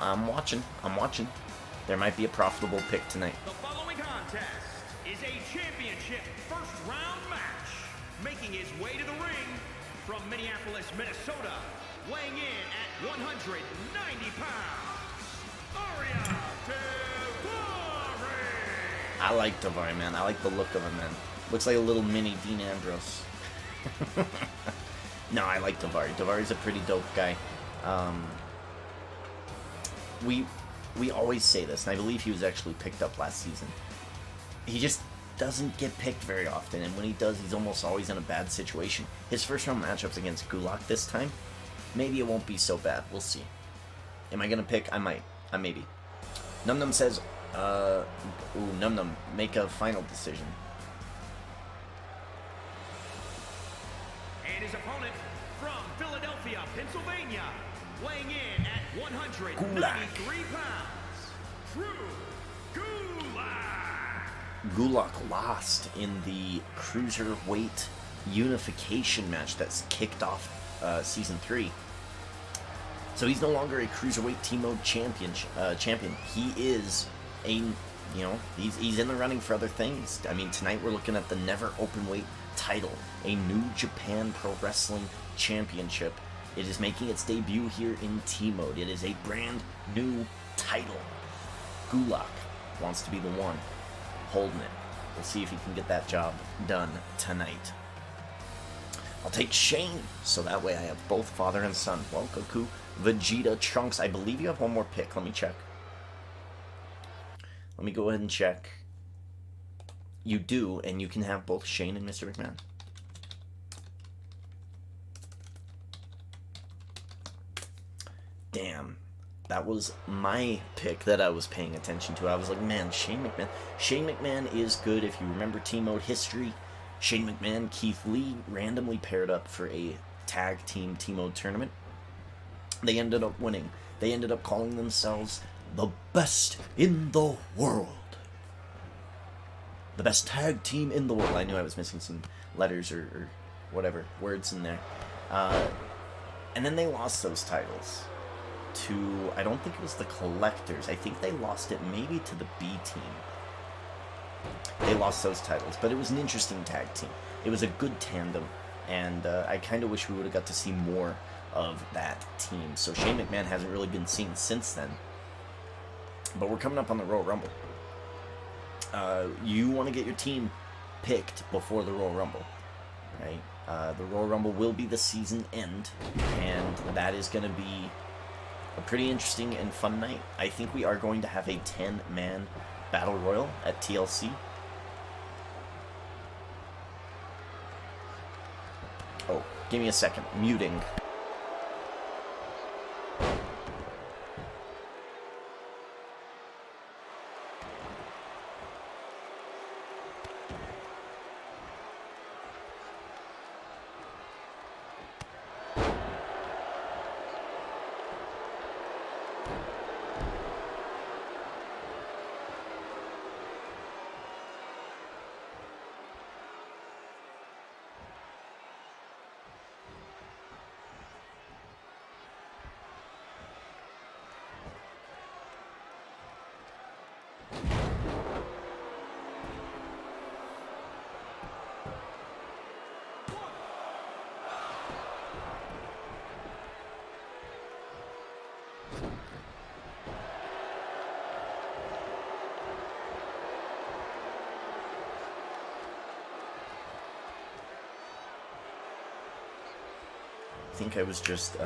I'm watching. I'm watching. There might be a profitable pick tonight. The following contest is a championship first round match. Making his way to the ring from Minneapolis, Minnesota, weighing in at 190 pounds, I like Daivari, man. I like the look of him, man. Looks like a little mini Dean Ambrose. No, I like Daivari. Daivari's a pretty dope guy. We always say this, and I believe he was actually picked up last season. He just doesn't get picked very often, and when he does, he's almost always in a bad situation. His first round matchup's against GULAK this time. Maybe it won't be so bad. We'll see. Am I gonna pick? I might. Maybe. Num Num says, Num Num, make a final decision. And his opponent from Philadelphia, Pennsylvania, weighing in at 193 pounds, Drew GULAK. GULAK lost in the cruiserweight unification match that's kicked off season 3. So he's no longer a cruiserweight team mode champion. He is he's in the running for other things. I mean, tonight we're looking at the never openweight title, a New Japan Pro Wrestling Championship. It is making its debut here in team mode. It is a brand new title. GULAK wants to be the one holding it. We'll see if he can get that job done tonight. I'll take Shane, so that way I have both father and son. Well, Goku, Vegeta, Trunks, I believe you have one more pick. Let me check. Let me go ahead and check. You do, and you can have both Shane and Mr. McMahon. Damn. That was my pick that I was paying attention to. I was like, man, Shane McMahon. Shane McMahon is good if you remember team mode history. Shane McMahon, Keith Lee randomly paired up for a tag team mode tournament. They ended up winning. They ended up calling themselves the best in the world. The best tag team in the world. I knew I was missing some letters or whatever, words in there. And then they lost those titles to, I don't think it was the Collectors. I think they lost it maybe to the B team. They lost those titles, but it was an interesting tag team. It was a good tandem, and I kind of wish we would have got to see more of that team. So Shane McMahon hasn't really been seen since then. But we're coming up on the Royal Rumble. You want to get your team picked before the Royal Rumble, right? The Royal Rumble will be the season end, and that is going to be a pretty interesting and fun night. I think we are going to have a 10-man Battle Royal at TLC. Oh, give me a second. Muting. I think I was just,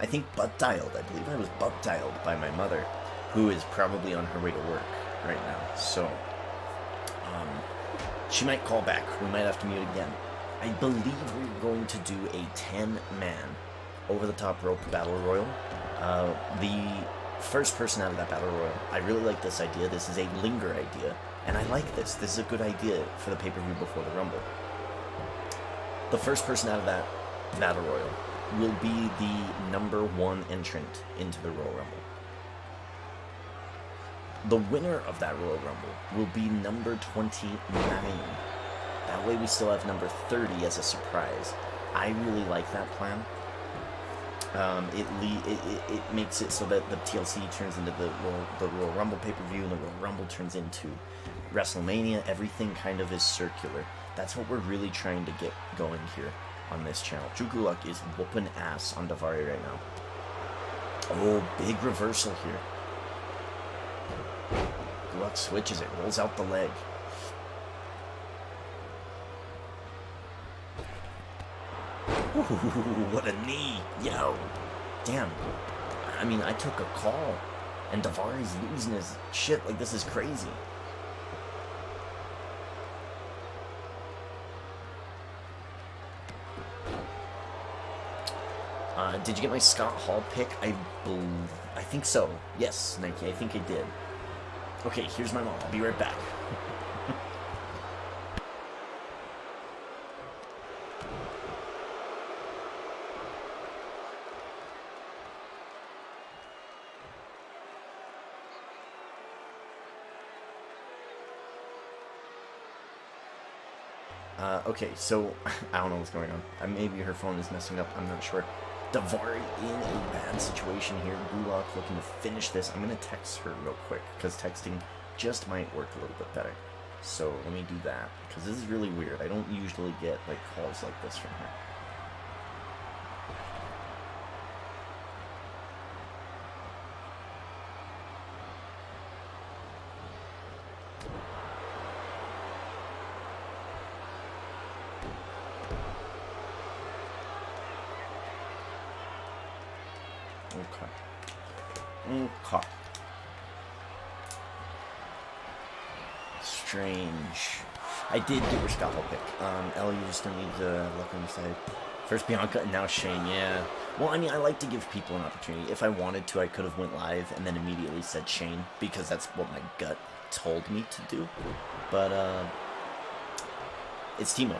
I think butt-dialed. I believe I was butt-dialed by my mother, who is probably on her way to work right now. So, she might call back. We might have to mute again. I believe we're going to do a 10-man over-the-top rope battle royal. The first person out of that battle royal, I really like this idea. This is a linger idea, and I like this. This is a good idea for the pay-per-view before the Rumble. The first person out of that Battle Royal will be the #1 entrant into the Royal Rumble. The winner of that Royal Rumble will be number 29. That way we still have number 30 as a surprise. I really like that plan. It makes it so that the TLC turns into the Royal Rumble pay-per-view, and the Royal Rumble turns into WrestleMania. Everything kind of is circular. That's what we're really trying to get going here on this channel. Drew Gulak is whooping ass on Daivari right now. Oh, big reversal here. Gulak switches it, rolls out the leg. Ooh, what a knee. Yo. Damn. I mean, I took a call, and Daivari's losing his shit. Like, this is crazy. Did you get my Scott Hall pick? I think so. Yes, Nike, I think I did. Okay, here's my mom. I'll be right back. Okay, so, I don't know what's going on. Maybe her phone is messing up, I'm not sure. Daivari in a bad situation here. Gulak looking to finish this. I'm going to text her real quick, because texting just might work a little bit better. So, let me do that, because this is really weird. I don't usually get, like, calls like this from her. Okay. Strange. I did get your Scott Hall pick. Ellie, you just don't need to look on the side. First Bianca and now Shane, yeah. Well, I mean, I like to give people an opportunity. If I wanted to, I could have went live and then immediately said Shane, because that's what my gut told me to do. But, it's T-Mode.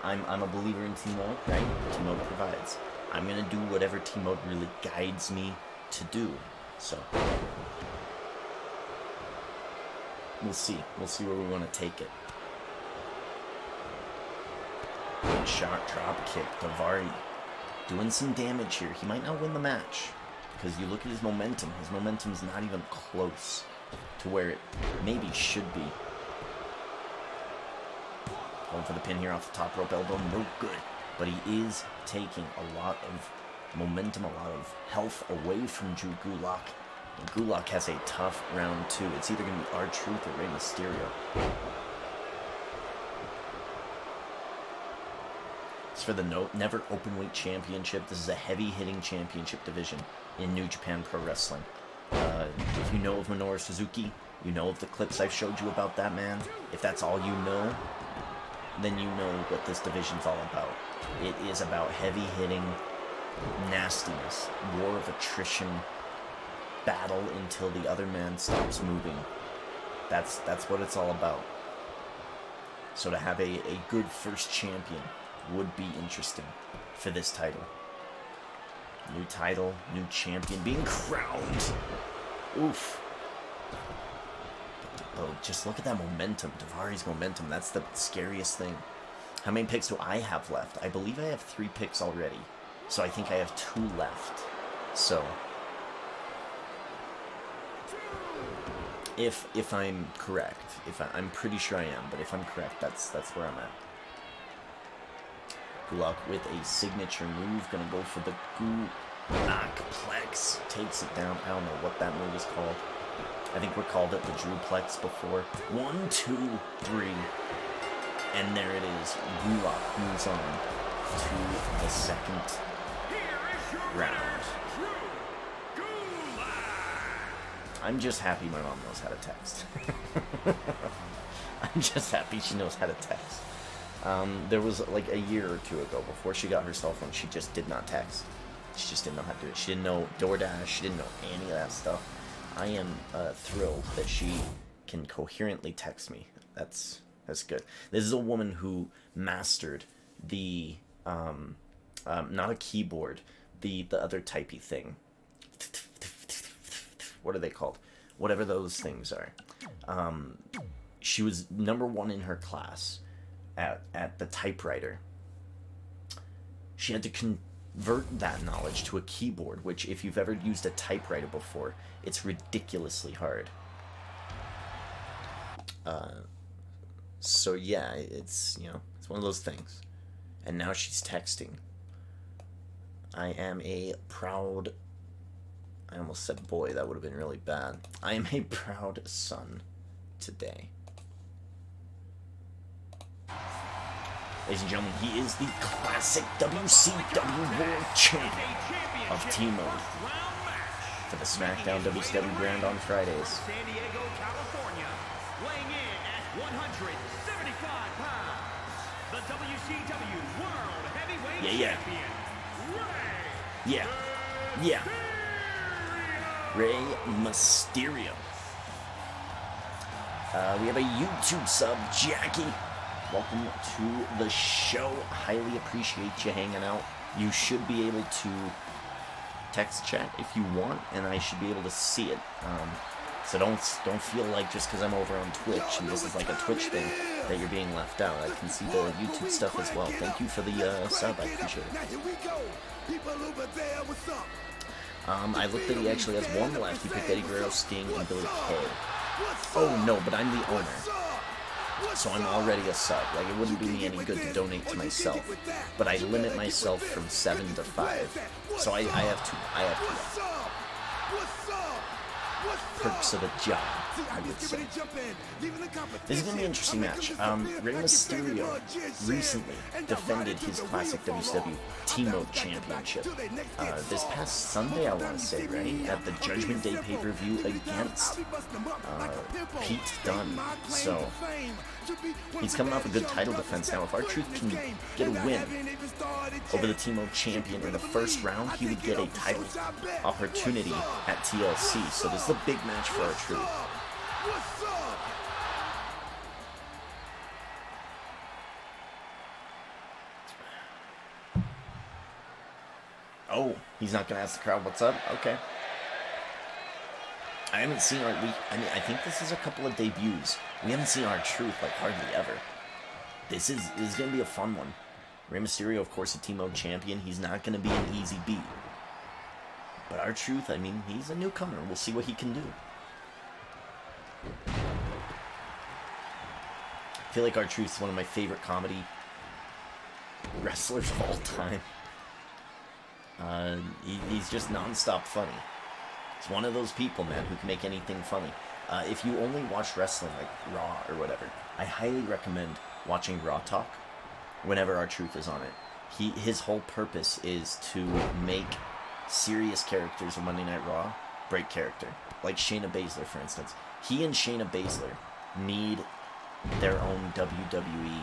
I'm a believer in T-Mode, right? T-Mode provides. I'm gonna do whatever T-Mode really guides me to do. So, we'll see. We'll see where we want to take it. Good shot, drop kick. Daivari doing some damage here. He might not win the match, because you look at his momentum. His momentum's not even close to where it maybe should be. Going for the pin here off the top rope elbow. No good. But he is taking a lot of momentum, a lot of health away from Drew Gulak. And Gulak has a tough round 2. It's either going to be R-Truth or Rey Mysterio. It's for the Never Openweight Championship. This is a heavy-hitting championship division in New Japan Pro Wrestling. If you know of Minoru Suzuki, you know of the clips I've showed you about that man. If that's all you know, then you know what this division's all about. It is about heavy-hitting nastiness, war of attrition, battle until the other man stops moving. That's what it's all about. So to have a good first champion would be interesting for this title. New title, new champion being crowned. Oof. Oh, just look at that momentum. Daivari's momentum. That's the scariest thing. How many picks do I have left? I believe I have 3 picks already. So I think I have 2 left. So if I'm correct, I'm pretty sure I am, but if I'm correct, that's where I'm at. Gulak with a signature move, gonna go for the Gulak Plex. Takes it down. I don't know what that move is called. I think we called it the Drewplex before. 1, 2, 3. And there it is. Gulak moves on to the second round. I'm just happy my mom knows how to text. I'm just happy she knows how to text. There was like a year or 2 ago, before she got her cell phone, she just did not text. She just didn't know how to do it. She didn't know DoorDash. She didn't know any of that stuff. I am thrilled that she can coherently text me. That's good. This is a woman who mastered the not a keyboard, the other typey thing. What are they called? Whatever those things are. She was #1 in her class at the typewriter. She had to convert that knowledge to a keyboard, which if you've ever used a typewriter before, it's ridiculously hard. So yeah, it's, you know, it's one of those things. And now she's texting. I am a proud... I almost said boy, that would have been really bad. I am a proud son today. Ladies and gentlemen, he is the classic WCW World Champion of Team Mode for the SmackDown WCW brand on Fridays. San Diego, California, weighing in at 175 pounds, the WCW World Heavyweight Champion, Yeah. Yeah. Rey Mysterio. We have a YouTube sub, Jackie. Welcome to the show. Highly appreciate you hanging out. You should be able to text chat if you want, and I should be able to see it. So don't feel like just because I'm over on Twitch and this is like a Twitch thing that you're being left out. I can see the YouTube stuff as well. Thank you for the sub. I appreciate it. I looked that he actually has one left. He picked Eddie Guerrero, Sting, and Billy Kay. Oh no, but I'm the owner. So I'm already a sub. Like, it wouldn't do me any good to donate to myself. But I limit myself from 7 to 5. So I have two perks of the job, I would say. This is going to be an interesting match. Rey Mysterio recently defended his classic WCW Team Mode Championship this past Sunday, I want to say, right? At the Judgment Day pay-per-view against Pete Dunne. So he's coming off a good title defense now. If R-Truth can get a win over the Team Mode Champion in the first round, he would get a title opportunity at TLC. So this is a big match for R-Truth. Oh, he's not going to ask the crowd what's up? Okay. I haven't seen I think this is a couple of debuts. We haven't seen R-Truth like hardly ever. This is going to be a fun one. Rey Mysterio, of course, a Team Mode champion. He's not going to be an easy beat. But R-Truth, I mean, he's a newcomer. We'll see what he can do. I feel like R-Truth is one of my favorite comedy wrestlers of all time. He's just non-stop funny. He's one of those people, man, who can make anything funny. If you only watch wrestling, like Raw or whatever, I highly recommend watching Raw Talk whenever R-Truth is on it. His whole purpose is to make serious characters of Monday Night Raw break character. Like Shayna Baszler, for instance. He and Shayna Baszler need their own WWE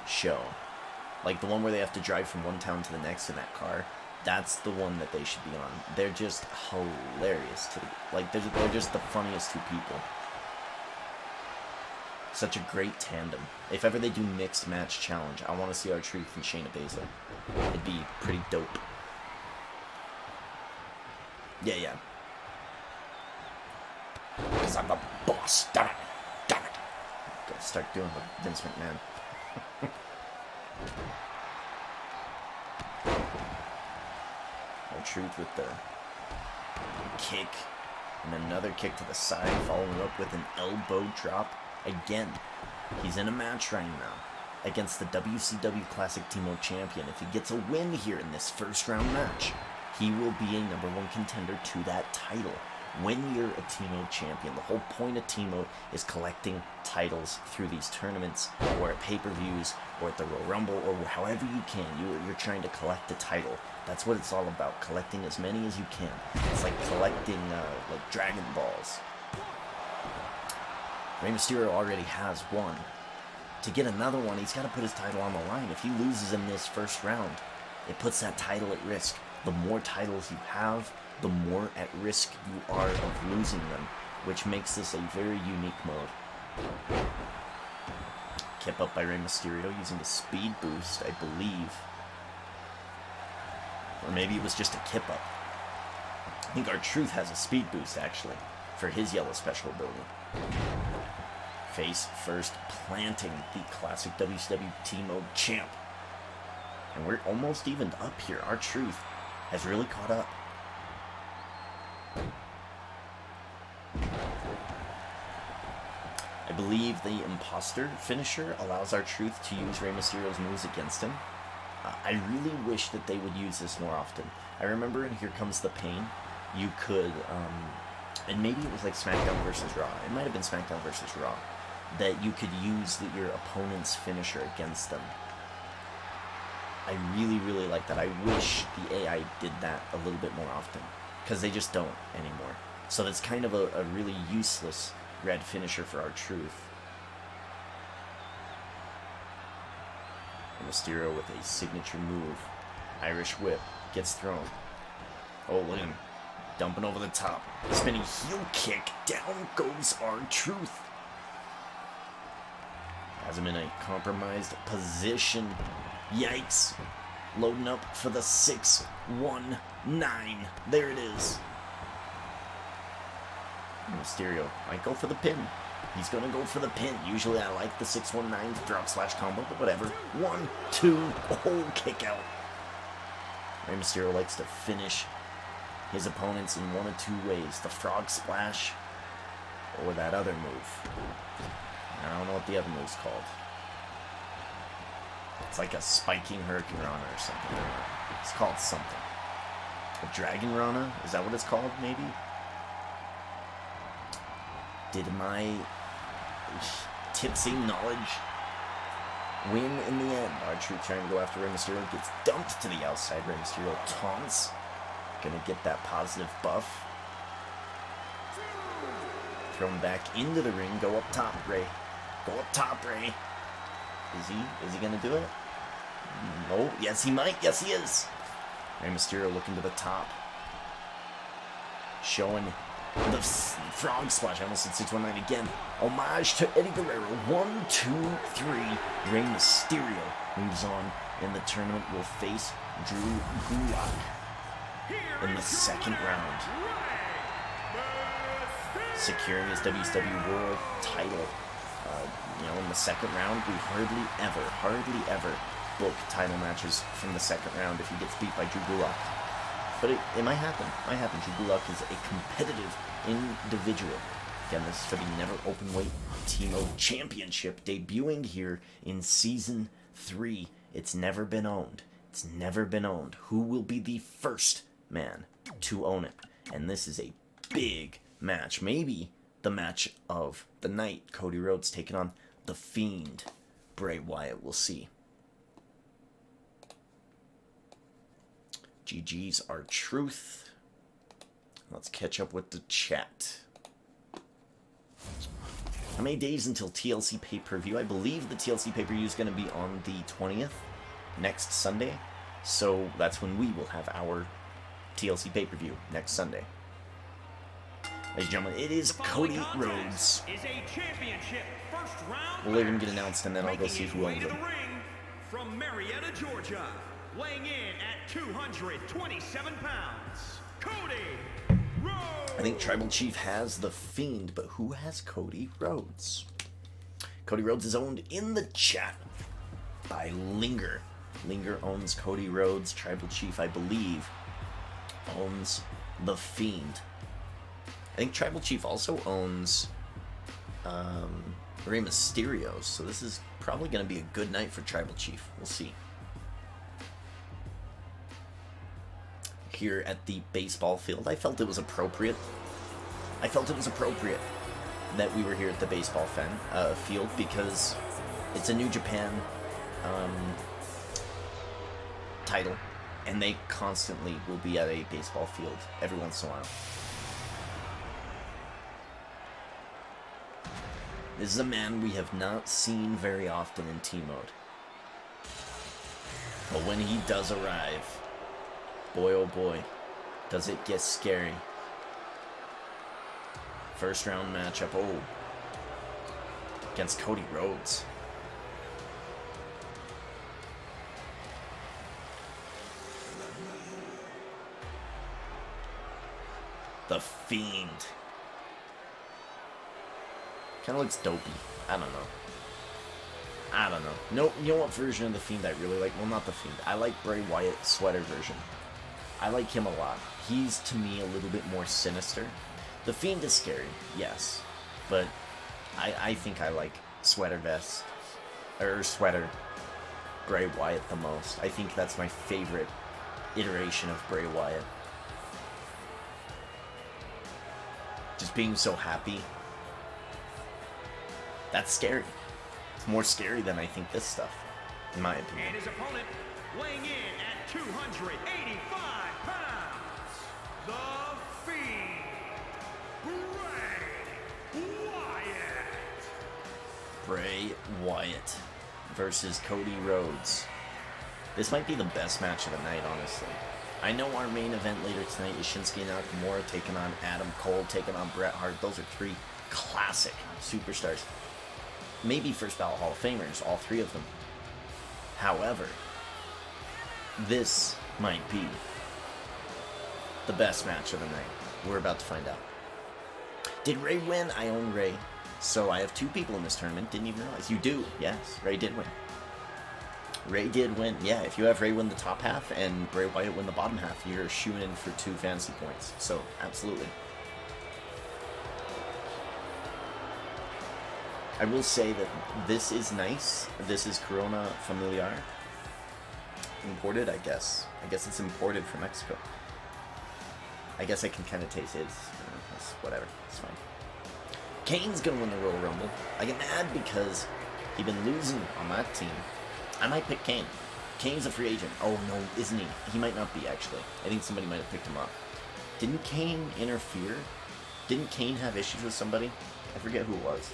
show. Like the one where they have to drive from one town to the next in that car. That's the one that they should be on. They're just hilarious. They're just the funniest two people. Such a great tandem. If ever they do mixed match challenge, I want to see R-Truth and Shayna Baszler. It'd be pretty dope. Yeah. Because I'm the boss. Damn it. Gotta start doing the Vince McMahon. R-Truth with the kick. And another kick to the side, following up with an elbow drop. Again, he's in a match right now against the WCW Classic Team Mode Champion. If he gets a win here in this first round match, he will be a #1 contender to that title. When you're a Team Mode champion, the whole point of Team Mode is collecting titles through these tournaments, or at pay-per-views, or at the Royal Rumble, or however you can. You're trying to collect a title. That's what it's all about, collecting as many as you can. It's like collecting like Dragon Balls. Rey Mysterio already has one. To get another one, he's got to put his title on the line. If he loses in this first round, it puts that title at risk. The more titles you have, the more at risk you are of losing them, which makes this a very unique mode. Kept up by Rey Mysterio using the speed boost, I believe. Or maybe it was just a kip up. I think R-Truth has a speed boost, actually, for his yellow special ability. Face first, planting the classic WCW Team Mode champ. And we're almost evened up here. R-Truth has really caught up. I believe the imposter finisher allows R-Truth to use Rey Mysterio's moves against him. I really wish that they would use this more often. I remember in Here Comes the Pain, you could, and maybe it was like SmackDown versus Raw. It might have been SmackDown versus Raw. That you could use your opponent's finisher against them. I really, really like that. I wish the AI did that a little bit more often. Because they just don't anymore. So that's kind of a really useless red finisher for R-Truth. Mysterio with a signature move. Irish whip. Gets thrown. Oh, look at him. Dumping over the top. Spinning heel kick. Down goes R-Truth. Has him in a compromised position. Yikes. Loading up for the 6-1-9. There it is. Mysterio might go for the pin. He's going to go for the pin. Usually I like the 619 drop slash combo, but whatever. 1, 2, oh, kick out. Rey Mysterio likes to finish his opponents in one of two ways. The frog splash or that other move. I don't know what the other move's called. It's like a spiking Hurricane Rana or something. It's called something. A Dragon Rana? Is that what it's called, maybe? Did my tipsy knowledge win in the end? R-Truth trying to go after Rey Mysterio. Gets dumped to the outside. Rey Mysterio taunts. Gonna get that positive buff. Thrown back into the ring. Go up top, Rey. Go up top, Rey. Is he gonna do it? No. Yes, he might. Yes, he is. Rey Mysterio looking to the top. Showing the frog splash. I almost said 619 again. Homage to Eddie Guerrero. 1, 2, 3. Rey Mysterio moves on in the tournament. Will face Drew Gulak in the second round, securing his WCW World title. In the second round, we hardly ever book title matches from the second round if he gets beat by Drew Gulak. But it might happen. Drew Gulak is a competitive individual. Again, this is for the Never Openweight Team Championship, debuting here in Season 3. It's never been owned. Who will be the first man to own it? And this is a big match. Maybe the match of the night. Cody Rhodes taking on the Fiend, Bray Wyatt. We'll see. GG's R-Truth. Let's catch up with the chat. How many days until TLC pay-per-view? I believe the TLC pay-per-view is going to be on the 20th, next Sunday. So that's when we will have our TLC pay-per-view, next Sunday. Ladies and gentlemen, it is Cody Rhodes. We'll let him get announced, and then I'll go see who owns him. From Marietta, Georgia, weighing in at 227 pounds, Cody Rhodes. I think Tribal Chief has the Fiend, but who has Cody Rhodes? Cody Rhodes is owned in the chat by Linger. Linger owns Cody Rhodes. Tribal Chief, I believe, owns the Fiend. I think Tribal Chief also owns Rey Mysterio, so this is probably going to be a good night for Tribal Chief. We'll see. Here at the baseball field, I felt it was appropriate. That we were here at the baseball field because it's a New Japan title, and they constantly will be at a baseball field every once in a while. This is a man we have not seen very often in T-Mode. But when he does arrive, boy oh boy, does it get scary. First round matchup, against Cody Rhodes. The Fiend. Kind of looks dopey. I don't know. I don't know. No, you know what version of the Fiend I really like? Well, not the Fiend. I like Bray Wyatt's sweater version. I like him a lot. He's, to me, a little bit more sinister. The Fiend is scary, yes. But I think I like sweater vest, or sweater Bray Wyatt the most. I think that's my favorite iteration of Bray Wyatt. Just being so happy. That's scary. It's more scary than I think this stuff, in my opinion. And his opponent, weighing in at 285 pounds, the Fiend, Bray Wyatt. Bray Wyatt versus Cody Rhodes. This might be the best match of the night, honestly. I know our main event later tonight is Shinsuke Nakamura taking on Adam Cole, taking on Bret Hart. Those are three classic superstars. Maybe First Ballot Hall of Famers, all three of them. However, this might be the best match of the night. We're about to find out. Did Ray win? I own Ray. So I have two people in this tournament. Didn't even realize. You do. Yes, Ray did win. Ray did win. Yeah, if you have Ray win the top half and Bray Wyatt win the bottom half, you're shooing in for 2 fantasy points. So, absolutely. I will say that this is nice. This is Corona Familiar. Imported, I guess. I guess it's imported from Mexico. I guess I can kind of taste it. It's whatever. It's fine. Kane's going to win the Royal Rumble. I get mad because he's been losing on that team. I might pick Kane. Kane's a free agent. Oh, no, isn't he? He might not be, actually. I think somebody might have picked him up. Didn't Kane interfere? Didn't Kane have issues with somebody? I forget who it was.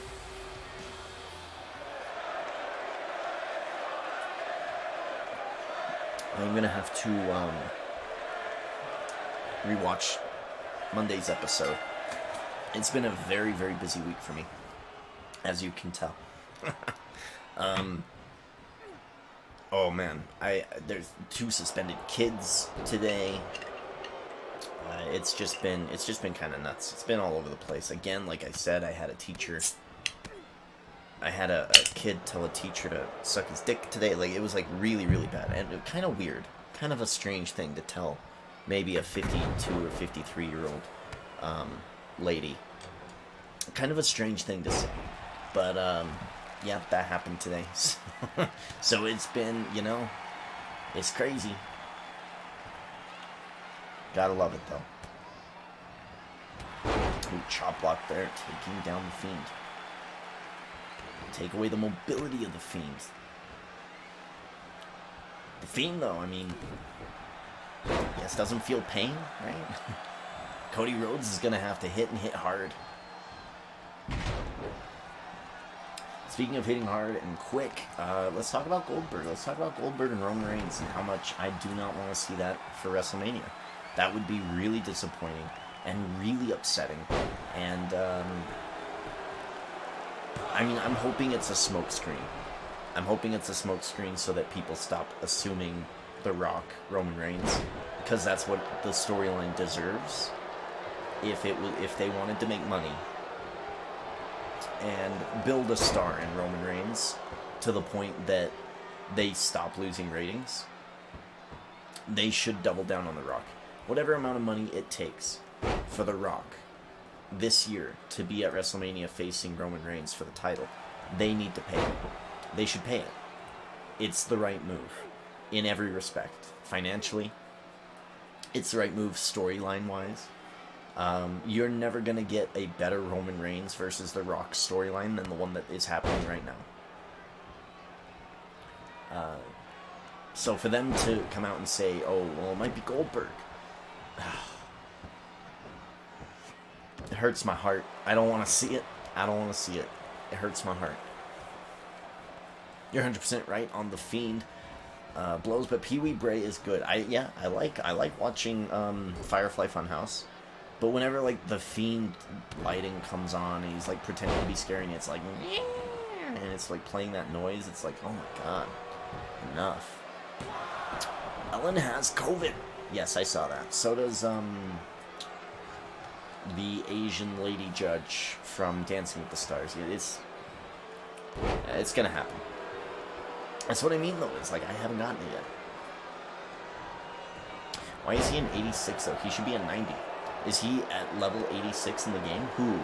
I'm going to have to rewatch Monday's episode. It's been a very, very busy week for me, as you can tell. Oh man, there's 2 suspended kids today. It's just been kind of nuts. It's been all over the place. Again, like I said, I had a kid tell a teacher to suck his dick today. Like, it was like really, really bad, and kind of weird, kind of a strange thing to tell maybe a 52 or 53-year-old lady. Kind of a strange thing to say, but yeah, that happened today. So it's been, it's crazy. Gotta love it, though. Ooh, chop block there, taking down the Fiend. Take away the mobility of the Fiend. The Fiend, though, I mean, yes, doesn't feel pain, right? Cody Rhodes is gonna have to hit and hit hard. Speaking of hitting hard and quick, let's talk about Goldberg. Let's talk about Goldberg and Roman Reigns and how much I do not want to see that for WrestleMania. That would be really disappointing and really upsetting. And, I mean, I'm hoping it's a smokescreen. I'm hoping it's a smokescreen so that people stop assuming The Rock, Roman Reigns, because that's what the storyline deserves. If they wanted to make money and build a star in Roman Reigns to the point that they stop losing ratings, they should double down on The Rock. Whatever amount of money it takes for The Rock this year to be at WrestleMania facing Roman Reigns for the title, they need to pay it. They should pay it. It's the right move in every respect. Financially, it's the right move storyline-wise. You're never going to get a better Roman Reigns versus The Rock storyline than the one that is happening right now. So for them to come out and say, oh, well, it might be Goldberg. It hurts my heart. I don't want to see it. I don't want to see it. It hurts my heart. You're 100% right on the Fiend blows, but Pee Wee Bray is good. I like watching Firefly Funhouse. But whenever, like, the Fiend lighting comes on and he's, like, pretending to be scary and it's like, and it's, like, playing that noise, it's like, oh my god, enough. Ellen has COVID. Yes, I saw that. So does, the Asian lady judge from Dancing with the Stars. It's gonna happen. That's what I mean, though. It's like, I haven't gotten it yet. Why is he an 86, though? He should be a 90. Is he at level 86 in the game? Who?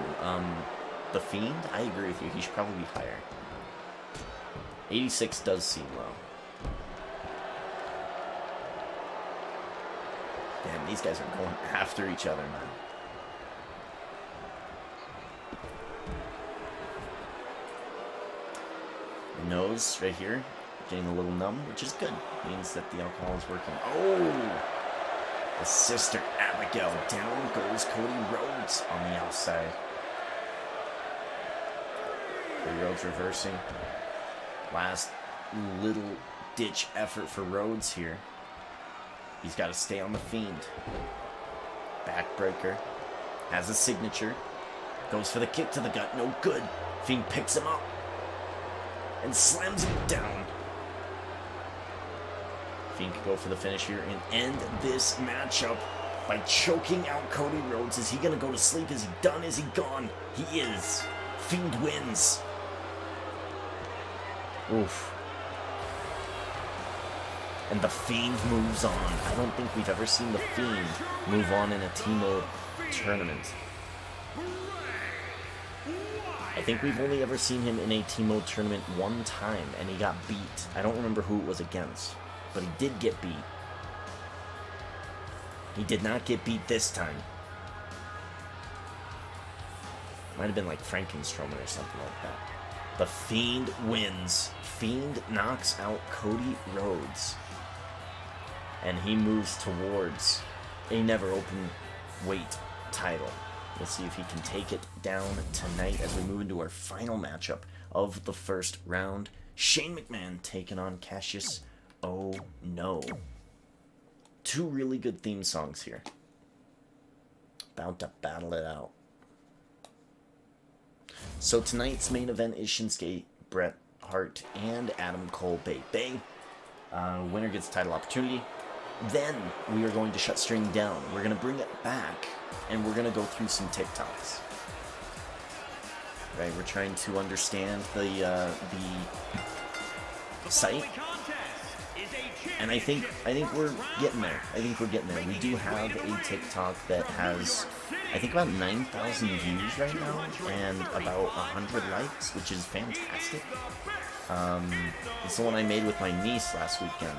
The Fiend? I agree with you. He should probably be higher. 86 does seem low. Damn, these guys are going after each other, man. The nose right here, getting a little numb, which is good. Means that the alcohol is working. Oh! The Sister Abigail. Down goes Cody Rhodes on the outside. Cody Rhodes reversing. Last little ditch effort for Rhodes here. He's got to stay on the Fiend. Backbreaker. Has a signature. Goes for the kick to the gut. No good. Fiend picks him up. And slams him down. Fiend can go for the finish here and end this matchup by choking out Cody Rhodes. Is he going to go to sleep? Is he done? Is he gone? He is. Fiend wins. Oof. And the Fiend moves on. I don't think we've ever seen the Fiend move on in a Teemo tournament. I think we've only ever seen him in a Teemo tournament one time, and he got beat. I don't remember who it was against, but he did get beat. He did not get beat this time. Might have been like Frankenströmer or something like that. The Fiend wins. Fiend knocks out Cody Rhodes. And he moves towards a never open weight title. We'll see if he can take it down tonight as we move into our final matchup of the first round. Shane McMahon taking on KASSIUS. Oh no. Two really good theme songs here. About to battle it out. So tonight's main event is Shinsuke, Bret Hart, and Adam Cole Bay. Winner gets title opportunity. Then we are going to shut stream down. We're going to bring it back, and we're going to go through some TikToks. Right, we're trying to understand the site, and I think we're getting there. We do have a TikTok that has, I think, about 9,000 views right now, and about 100 likes, which is fantastic. It's the one I made with my niece last weekend.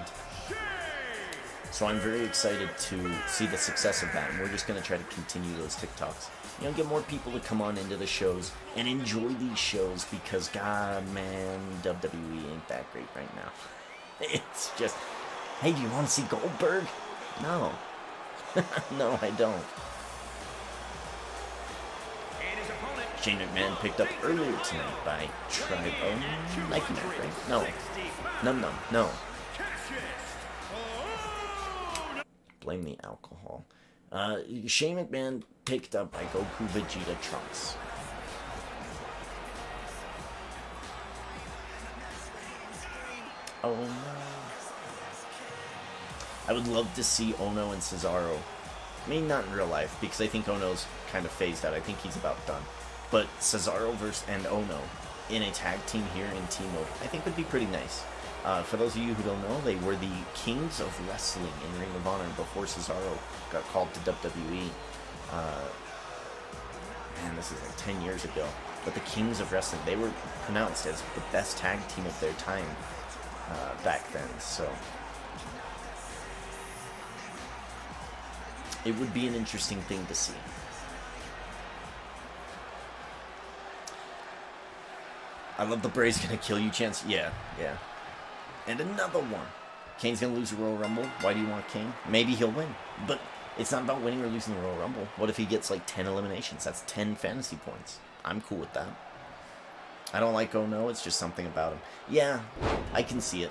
So I'm very excited to see the success of that, and we're just going to try to continue those TikToks. You know, get more people to come on into the shows and enjoy these shows, because, God, man, WWE ain't that great right now. It's just, hey, do you want to see Goldberg? No. No, I don't. Shane McMahon picked up earlier tonight by Tribe. Oh, Nike Mac, right? No. No. Blame the alcohol. Shane McMahon picked up by Goku Vegeta Trunks. Oh no. I would love to see OHNO and Cesaro. I mean, not in real life, because I think OHNO's kind of phased out. I think he's about done. But Cesaro and OHNO in a tag team here in team mode, I think would be pretty nice. For those of you who don't know, they were the Kings of Wrestling in Ring of Honor before Cesaro got called to WWE. Man, this is like 10 years ago. But the Kings of Wrestling, they were pronounced as the best tag team of their time back then. So it would be an interesting thing to see. I love the Bray's gonna kill you chance. Yeah. And another one. Kane's gonna lose the Royal Rumble. Why do you want Kane? Maybe he'll win. But it's not about winning or losing the Royal Rumble. What if he gets like 10 eliminations? That's 10 fantasy points. I'm cool with that. I don't like OHNO. It's just something about him. Yeah, I can see it.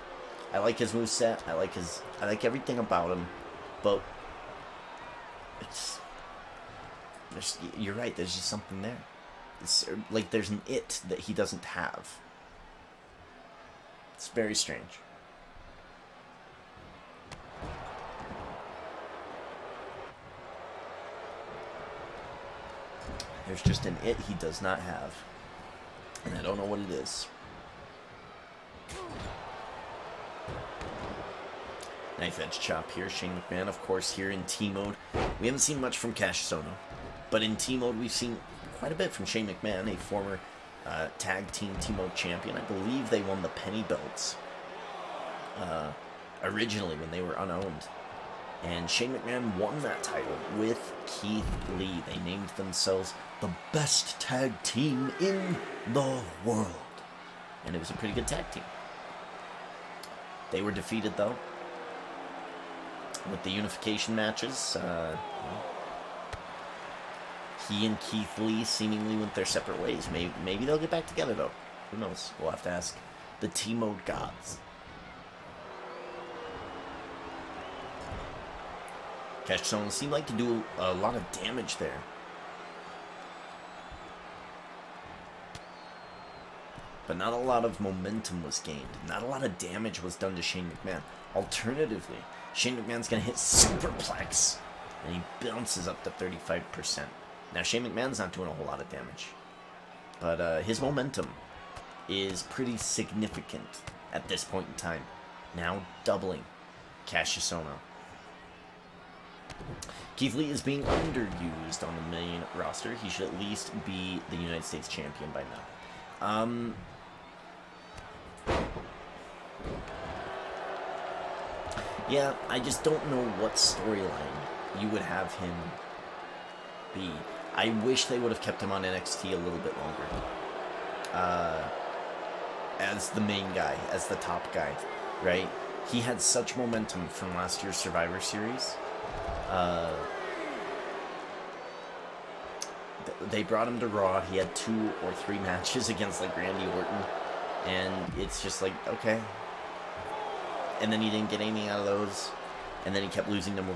I like his moveset. I like everything about him. But you're right. There's just something there. It's like there's an it that he doesn't have. It's very strange. There's just an it he does not have. And I don't know what it is. Knife edge chop here. Shane McMahon, of course, here in T mode. We haven't seen much from KASSIUS OHNO, but in T mode we've seen quite a bit from Shane McMahon, a former tag team T mode champion. I believe they won the penny belts originally when they were unowned. And Shane McMahon won that title with Keith Lee. They named themselves the best tag team in the world. And it was a pretty good tag team. They were defeated, though, with the unification matches. He and Keith Lee seemingly went their separate ways. Maybe they'll get back together, though. Who knows? We'll have to ask the T-Mode gods. KASSIUS OHNO seemed like to do a lot of damage there. But not a lot of momentum was gained. Not a lot of damage was done to Shane McMahon. Alternatively, Shane McMahon's going to hit Superplex, and he bounces up to 35%. Now, Shane McMahon's not doing a whole lot of damage, but his momentum is pretty significant at this point in time. Now doubling KASSIUS OHNO. Keith Lee is being underused on the main roster. He should at least be the United States champion by now. Yeah, I just don't know what storyline you would have him be. I wish they would have kept him on NXT a little bit longer. As the main guy, as the top guy, right? He had such momentum from last year's Survivor Series. They brought him to Raw. He had 2 or 3 matches against like Randy Orton, and it's just like, okay. And then he didn't get anything out of those, and then he kept losing number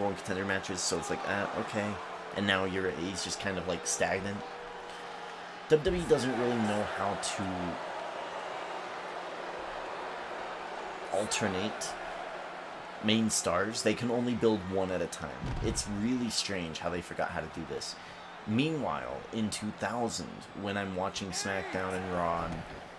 1 contender matches. So it's like, okay. And now he's just kind of like stagnant. WWE doesn't really know how to alternate main stars. They can only build one at a time. It's really strange how they forgot how to do this. Meanwhile, in 2000, when I'm watching SmackDown and Raw, and,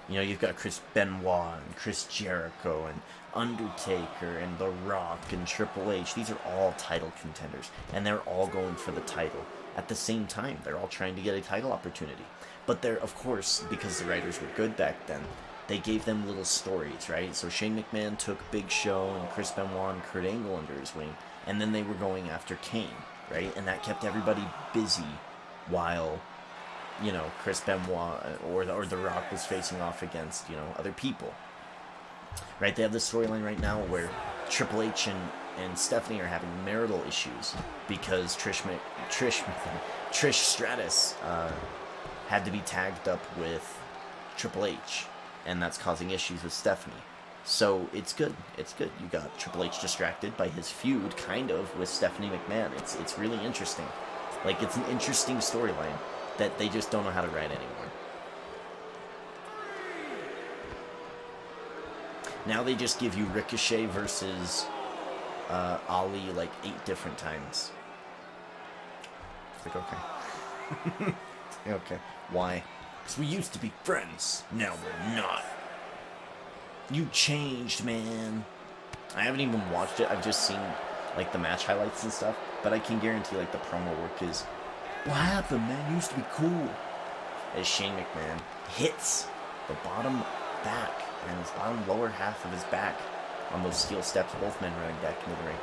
you know, you've got Chris Benoit and Chris Jericho and Undertaker and The Rock and Triple H. These are all title contenders, and they're all going for the title at the same time. They're all trying to get a title opportunity. But they're, of course, because the writers were good back then, they gave them little stories, right? So Shane McMahon took Big Show and Chris Benoit and Kurt Angle under his wing, and then they were going after Kane, right? And that kept everybody busy while, you know, Chris Benoit or The Rock was facing off against, you know, other people, right? They have this storyline right now where Triple H and Stephanie are having marital issues because Trish Stratus had to be tagged up with Triple H, and that's causing issues with Stephanie. So it's good. It's good. You got Triple H distracted by his feud, kind of, with Stephanie McMahon. It's really interesting. Like, it's an interesting storyline that they just don't know how to write anymore. Now they just give you Ricochet versus Ali like 8 different times. It's like, okay. Okay. Why? Because we used to be friends. Now we're not. You changed, man. I haven't even watched it. I've just seen like the match highlights and stuff. But I can guarantee like the promo work is, what happened, man? You used to be cool. As Shane McMahon hits the bottom back and his bottom lower half of his back on those steel steps, both men running back into the ring.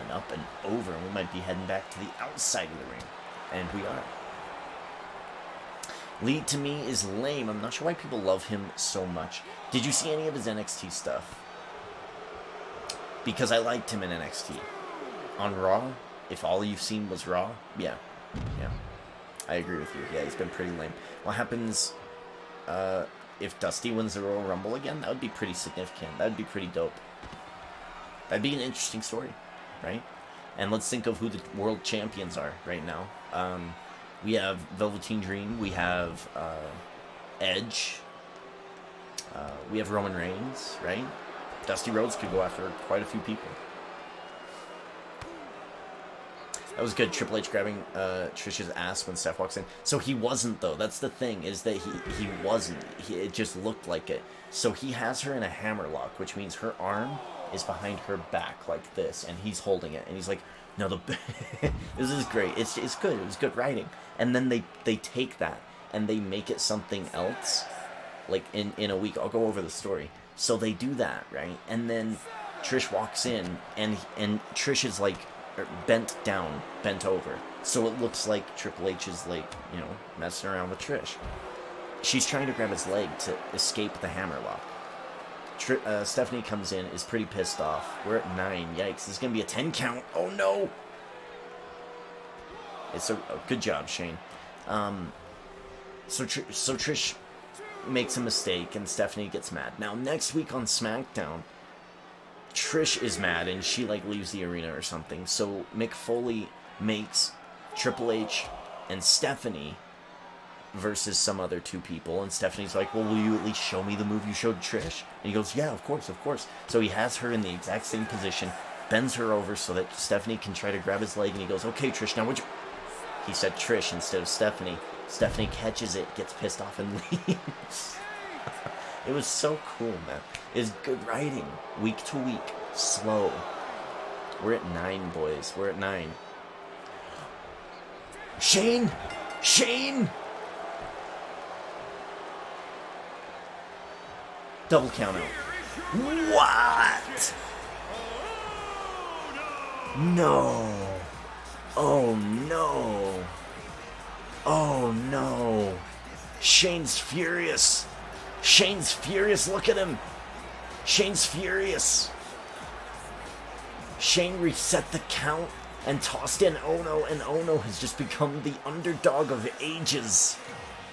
And up and over, and we might be heading back to the outside of the ring. And we are. Lee, to me, is lame. I'm not sure why people love him so much. Did you see any of his NXT stuff? Because I liked him in NXT. On Raw, if all you've seen was Raw, yeah. I agree with you. Yeah, he's been pretty lame. What happens if Dusty wins the Royal Rumble again? That would be pretty significant. That would be pretty dope. That'd be an interesting story, right? And let's think of who the world champions are right now. We have Velveteen Dream. We have Edge. We have Roman Reigns, right? Dusty Rhodes could go after quite a few people. That was good. Triple H grabbing Trish's ass when Steph walks in. So he wasn't, though. That's the thing, is that he wasn't. It just looked like it. So he has her in a hammerlock, which means her arm is behind her back like this, and he's holding it. And he's like, no, this is great. It's good. It was good writing. And then they take that, and they make it something else, like in a week. I'll go over the story. So they do that, right? And then Trish walks in, and Trish is like bent down, bent over. So it looks like Triple H is like, you know, messing around with Trish. She's trying to grab his leg to escape the hammerlock. Stephanie comes in, is pretty pissed off. We're at 9. Yikes, this is going to be a 10 count. Oh no! It's a good job, Shane. So Trish makes a mistake, and Stephanie gets mad. Now, next week on SmackDown, Trish is mad, and she, like, leaves the arena or something. So Mick Foley makes Triple H and Stephanie versus some other 2 people, and Stephanie's like, well, will you at least show me the move you showed Trish? And he goes, yeah, of course. So he has her in the exact same position, bends her over so that Stephanie can try to grab his leg, and he goes, okay, Trish, now would you... He said Trish instead of Stephanie. Stephanie catches it, gets pissed off, and leaves. It was so cool, man. It's good writing. Week to week. Slow. We're at 9, boys. We're at 9. Shane! Double count out. What? No. Oh no. Oh no. Shane's furious. Look at him. Shane's furious. Shane reset the count and tossed in OHNO, and OHNO has just become the underdog of ages.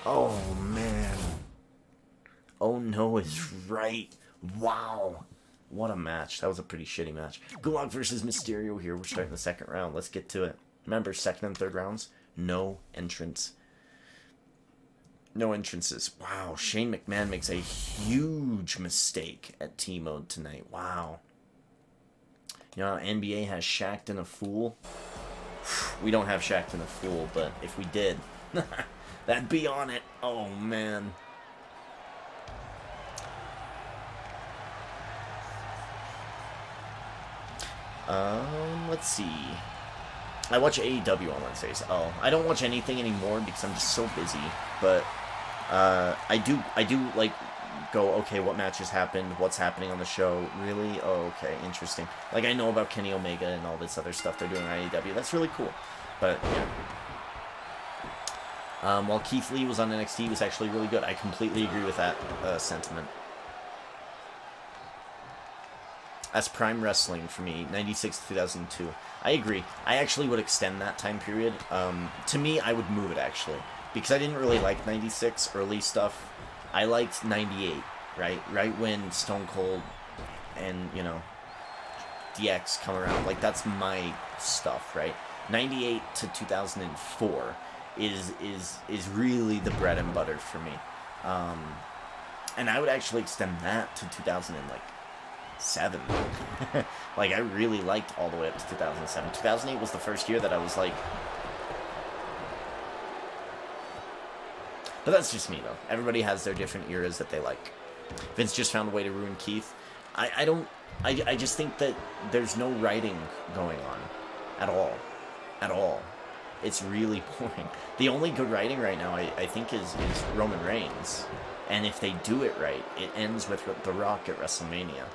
Oh man. OHNO is right. Wow. What a match. That was a pretty shitty match. GULAK versus Mysterio here. We're starting the 2nd round. Let's get to it. Remember, 2nd and 3rd rounds, no entrance. No entrances. Wow. Shane McMahon makes a huge mistake at T-Mode tonight. Wow. You know, NBA has Shacked and a Fool. We don't have Shacked and a Fool, but if we did, that'd be on it. Oh, man. Let's see. I watch AEW on Wednesdays. Oh, I don't watch anything anymore because I'm just so busy. But I do like go, okay, what matches happened? What's happening on the show? Really? Oh, okay, interesting. Like I know about Kenny Omega and all this other stuff they're doing on AEW. That's really cool. But yeah. While Keith Lee was on NXT, he was actually really good. I completely agree with that sentiment. That's prime wrestling for me, 96 to 2002. I agree. I actually would extend that time period. To me, I would move it, actually. Because I didn't really like 96 early stuff. I liked 98, right? Right when Stone Cold and, you know, DX come around. Like, that's my stuff, right? 98 to 2004 is really the bread and butter for me. And I would actually extend that to 2007. Like, I really liked all the way up to 2007. 2008 was the first year that I was like... But that's just me, though. Everybody has their different eras that they like. Vince just found a way to ruin Keith. I just think that there's no writing going on. At all. At all. It's really boring. The only good writing right now, I think, is Roman Reigns. And if they do it right, it ends with The Rock at WrestleMania.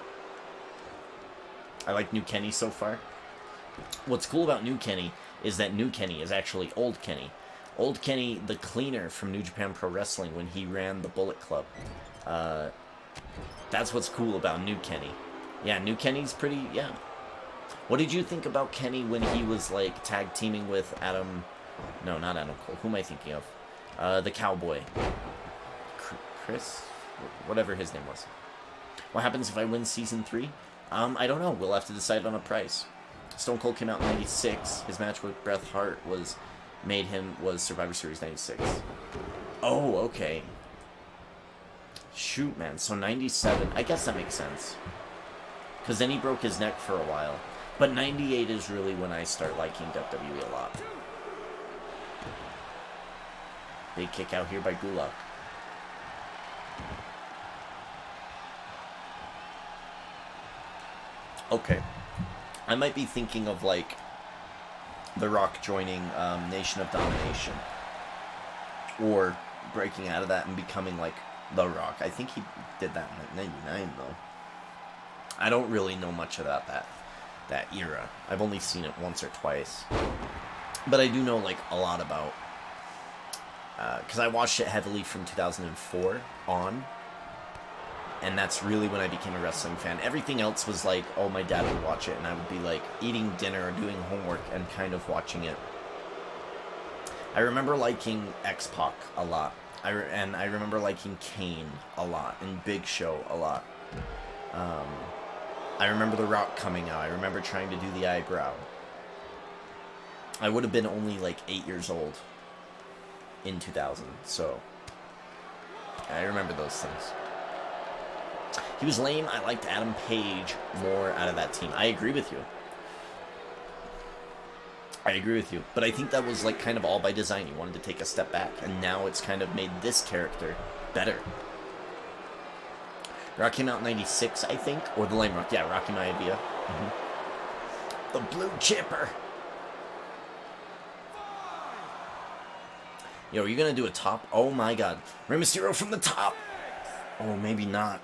I like New Kenny so far. What's cool about New Kenny is that New Kenny is actually Old Kenny. Old Kenny, the cleaner from New Japan Pro Wrestling when he ran the Bullet Club. That's what's cool about New Kenny. Yeah, New Kenny's pretty, yeah. What did you think about Kenny when he was, like, tag teaming with Adam... No, not Adam Cole. Who am I thinking of? The Cowboy. Chris? Whatever his name was. What happens if I win Season 3? I don't know. We'll have to decide on a price. Stone Cold came out in 96. His match with Bret Hart was Survivor Series 96. Oh, okay. Shoot, man. So 97. I guess that makes sense. Because then he broke his neck for a while. But 98 is really when I start liking WWE a lot. Big kick out here by Gulak. Okay. I might be thinking of, like, The Rock joining Nation of Domination. Or breaking out of that and becoming, like, The Rock. I think he did that in 99, though. I don't really know much about that era. I've only seen it once or twice. But I do know, like, a lot about... because I watched it heavily from 2004 on. And that's really when I became a wrestling fan. Everything else was like, oh, my dad would watch it, and I would be like eating dinner or doing homework and kind of watching it. I remember liking X-Pac a lot. And I remember liking Kane a lot and Big Show a lot. I remember The Rock coming out. I remember trying to do the eyebrow. I would have been only like 8 years old in 2000, so I remember those things. He was lame. I liked Adam Page more out of that team. I agree with you. I agree with you. But I think that was like kind of all by design. He wanted to take a step back. And now it's kind of made this character better. Rock came out in 96, I think. Or the Lame Rock. Yeah, Rocky Maivia. The Blue Chipper. Yo, are you going to do a top? Oh my god. Rey Mysterio from the top. Oh, maybe not.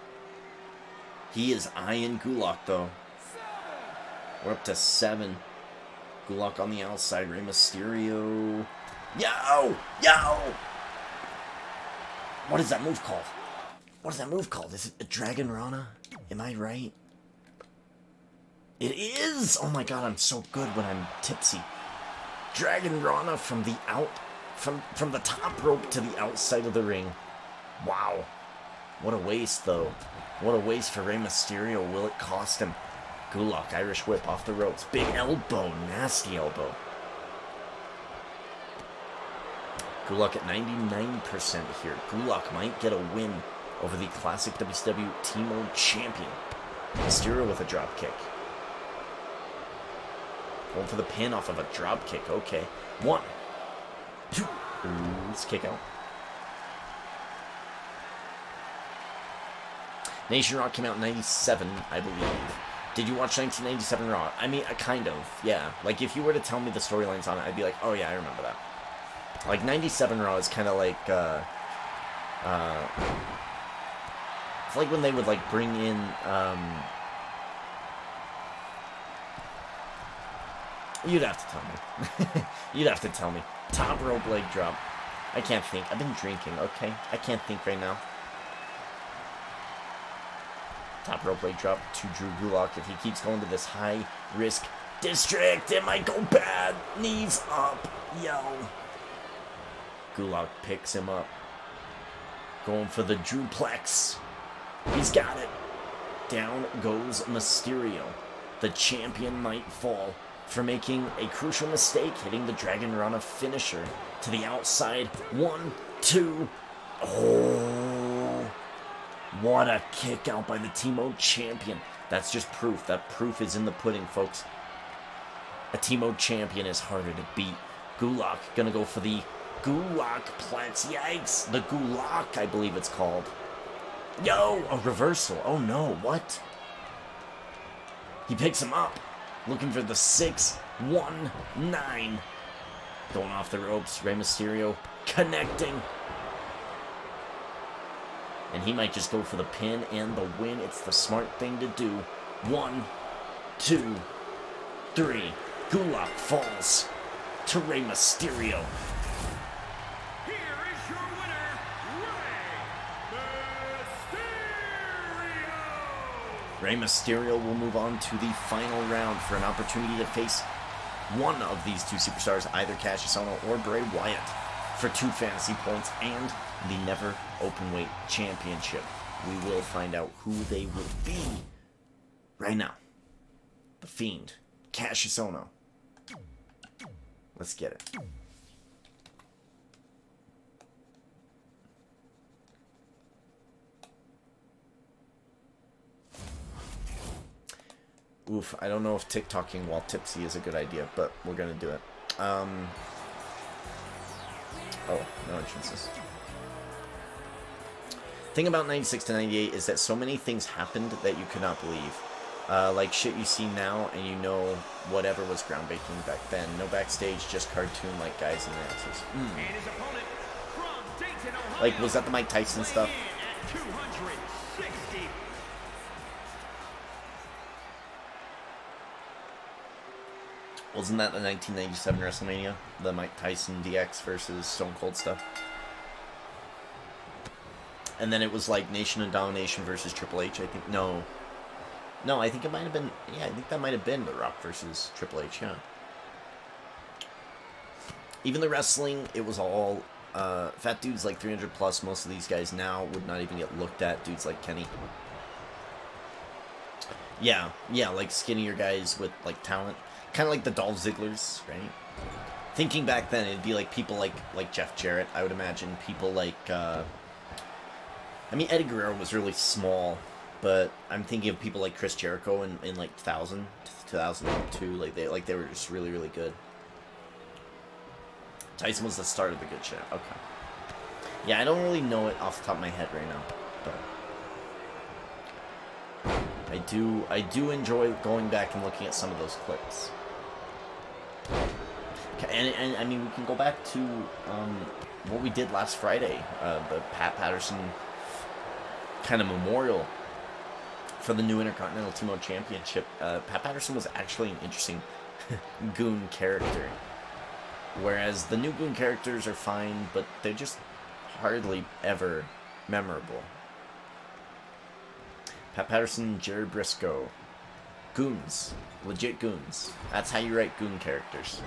He is eyeing Gulak, though. We're up to 7. Gulak on the outside. Rey Mysterio. Yo! Yo! What is that move called? What is that move called? Is it a Dragon Rana? Am I right? It is! Oh my god, I'm so good when I'm tipsy. Dragon Rana from the from the top rope to the outside of the ring. Wow. What a waste, though. What a waste for Rey Mysterio. Will it cost him? Gulak, Irish whip off the ropes. Big elbow. Nasty elbow. Gulak at 99% here. Gulak might get a win over the classic WCW Team Mode Champion. Mysterio with a drop kick. Going for the pin off of a drop kick. Okay. 1, 2. Ooh, let's kick out. Nation Raw came out in 97, I believe. Did you watch 1997 Raw? I mean, kind of, yeah. Like, if you were to tell me the storylines on it, I'd be like, oh yeah, I remember that. Like, 97 Raw is kind of like, it's like when they would, like, bring in, you'd have to tell me. You'd have to tell me. Top rope leg drop. I can't think. I've been drinking, okay? I can't think right now. Top rope leg drop to Drew Gulak. If he keeps going to this high-risk district, it might go bad. Knees up. Yo. Gulak picks him up. Going for the Drewplex. He's got it. Down goes Mysterio. The champion might fall for making a crucial mistake, hitting the Dragon Rana finisher to the outside. 1, 2. Oh. What a kick out by the Team Mode Champion. That's just proof. That proof is in the pudding, folks. A Team Mode Champion is harder to beat. Gulak gonna go for the Gulakplex. Yikes. The Gulak, I believe it's called. Yo, a reversal. Oh no, what? He picks him up. Looking for the 6, 1, 9. Going off the ropes. Rey Mysterio connecting. And he might just go for the pin and the win. It's the smart thing to do. 1, 2, 3. Gulak falls to Rey Mysterio. Here is your winner, Rey Mysterio! Rey Mysterio will move on to the final round for an opportunity to face one of these two superstars, either KASSIUS or Bray Wyatt, for 2 fantasy points and the Never Openweight Championship. We will find out who they will be right now. The Fiend, KASSIUS. Let's get it. Oof, I don't know if TikToking while tipsy is a good idea, but we're gonna do it. Oh, no entrances. Thing about 96 to 98 is that so many things happened that you could not believe. Like shit you see now, and you know whatever was groundbreaking back then. No backstage, just cartoon-like guys in the answers. And his opponent from Dayton, Ohio, Like, was that the Mike Tyson stuff? at 260. Wasn't that the 1997 WrestleMania? The Mike Tyson DX versus Stone Cold stuff? And then it was like Nation of Domination versus Triple H, I think. No, I think it might have been... Yeah, I think that might have been The Rock versus Triple H, yeah. Even the wrestling, it was all... fat dudes like 300 plus. Most of these guys now would not even get looked at. Dudes like Kenny. Yeah, like skinnier guys with like talent. Kind of like the Dolph Zigglers, right? Thinking back then, it'd be like people like Jeff Jarrett, I would imagine. People like... I mean, Eddie Guerrero was really small, but I'm thinking of people like Chris Jericho in like 2002. Like they were just really, really good. Tyson was the start of the good shit. Okay. Yeah, I don't really know it off the top of my head right now, but I do enjoy going back and looking at some of those clips. Okay, and I mean, we can go back to what we did last Friday, the Pat Patterson kind of memorial for the new Intercontinental Team Championship. Pat Patterson was actually an interesting goon character, whereas the new goon characters are fine, but they're just hardly ever memorable. Pat Patterson, Jerry Briscoe, goons, legit goons. That's how you write goon characters.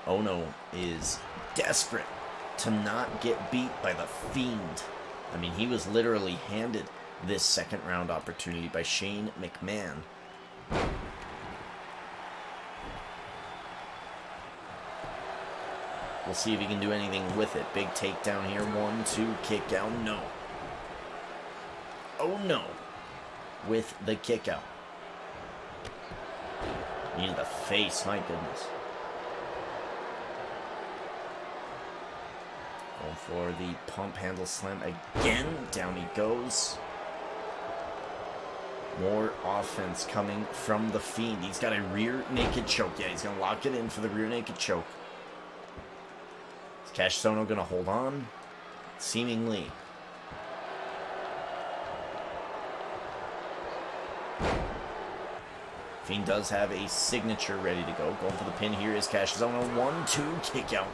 OHNO is desperate to not get beat by the Fiend. I mean, he was literally handed this second round opportunity by Shane McMahon. We'll see if he can do anything with it. Big takedown here. 1, 2, kick out. No. Oh no. With the kick out. Knee to the face. My goodness. Going for the pump handle slam again. Down he goes. More offense coming from the Fiend. He's got a rear naked choke. Yeah, he's going to lock it in for the rear naked choke. Is Kassius Ohno going to hold on? Seemingly. Fiend does have a signature ready to go. Going for the pin here is Kassius Ohno. 1, 2, kick out.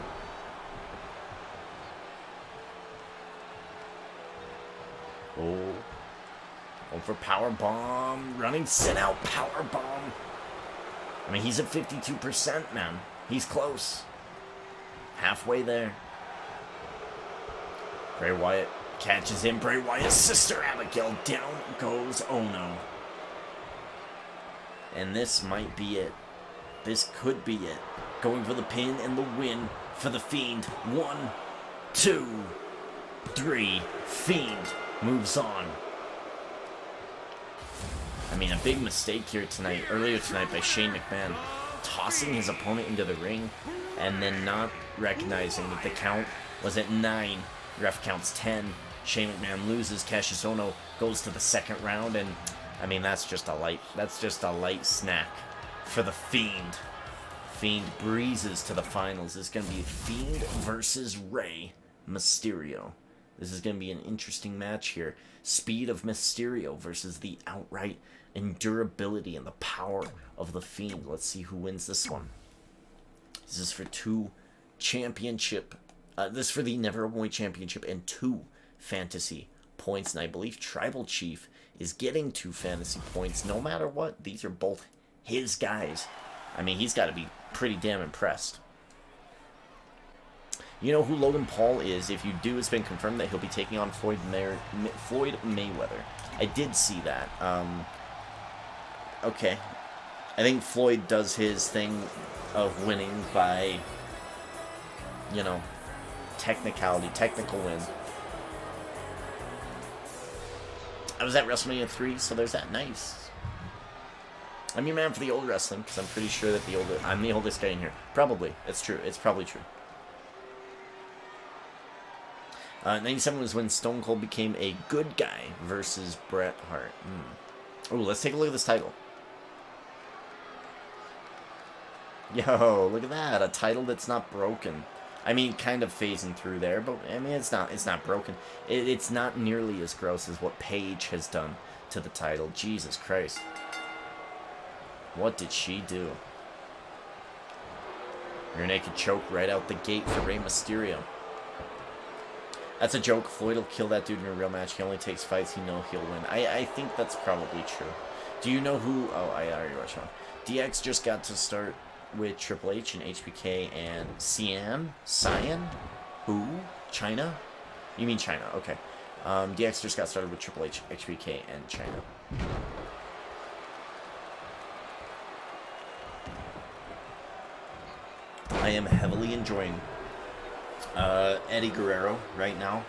Oh. Going for power bomb. Running sit out power bomb. I mean, he's at 52%, man. He's close. Halfway there. Bray Wyatt catches him. Bray Wyatt's sister Abigail. Down goes Ohno. And this might be it. This could be it. Going for the pin and the win for the Fiend. 1, 2, 3. Fiend moves on. I mean, a big mistake here tonight, earlier tonight by Shane McMahon, tossing his opponent into the ring and then not recognizing that the count was at 9. Ref counts 10. Shane McMahon loses. Kassius Ohno goes to the second round, and I mean, that's just a light snack for the Fiend. Fiend breezes to the finals. This is going to be Fiend versus Rey Mysterio. This is going to be an interesting match here. Speed of Mysterio versus the outright endurability and the power of the Fiend. Let's see who wins this one. This is for 2 championship. This is for the Never Openweight Championship and 2 fantasy points. And I believe Tribal Chief is getting 2 fantasy points no matter what. These are both his guys. I mean, he's got to be pretty damn impressed. You know who Logan Paul is? If you do, it's been confirmed that he'll be taking on Floyd Mayweather. I did see that. Okay. I think Floyd does his thing of winning by, you know, technical win. I was at WrestleMania 3, so there's that. Nice. I'm your man for the old wrestling, because I'm pretty sure that I'm the oldest guy in here. Probably. It's true. It's probably true. 97 was when Stone Cold became a good guy versus Bret Hart. Oh, let's take a look at this title. Yo, look at that. A title that's not broken. I mean, kind of phasing through there, but I mean, it's not broken. It's not nearly as gross as what Paige has done to the title. Jesus Christ. What did she do? Rear naked choke right out the gate for Rey Mysterio. That's a joke. Floyd will kill that dude in a real match. He only takes fights he knows he'll win. I think that's probably true. Do you know who... Oh, I already watched on. DX just got to start with Triple H and HBK and Cyan? Who? China? You mean China. Okay. DX just got started with Triple H, HBK, and China. I am heavily enjoying Eddie Guerrero right now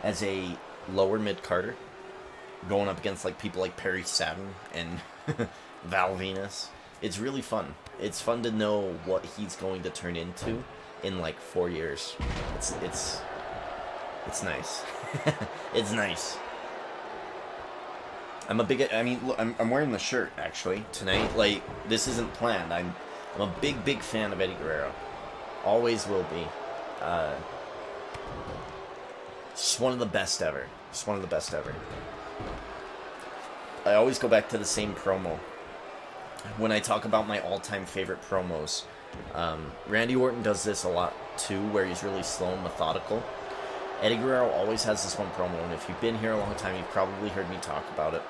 as a lower mid-carder, going up against like people like Perry Saturn and Val Venus. It's really fun. It's fun to know what he's going to turn into in like 4 years. It's nice. It's nice. I'm look, I'm wearing the shirt actually tonight. Like, this isn't planned. I'm a big fan of Eddie Guerrero. Always will be. Just one of the best ever. Just one of the best ever. I always go back to the same promo when I talk about my all-time favorite promos. Randy Orton does this a lot too, where he's really slow and methodical. Eddie Guerrero always has this one promo, and if you've been here a long time, you've probably heard me talk about it.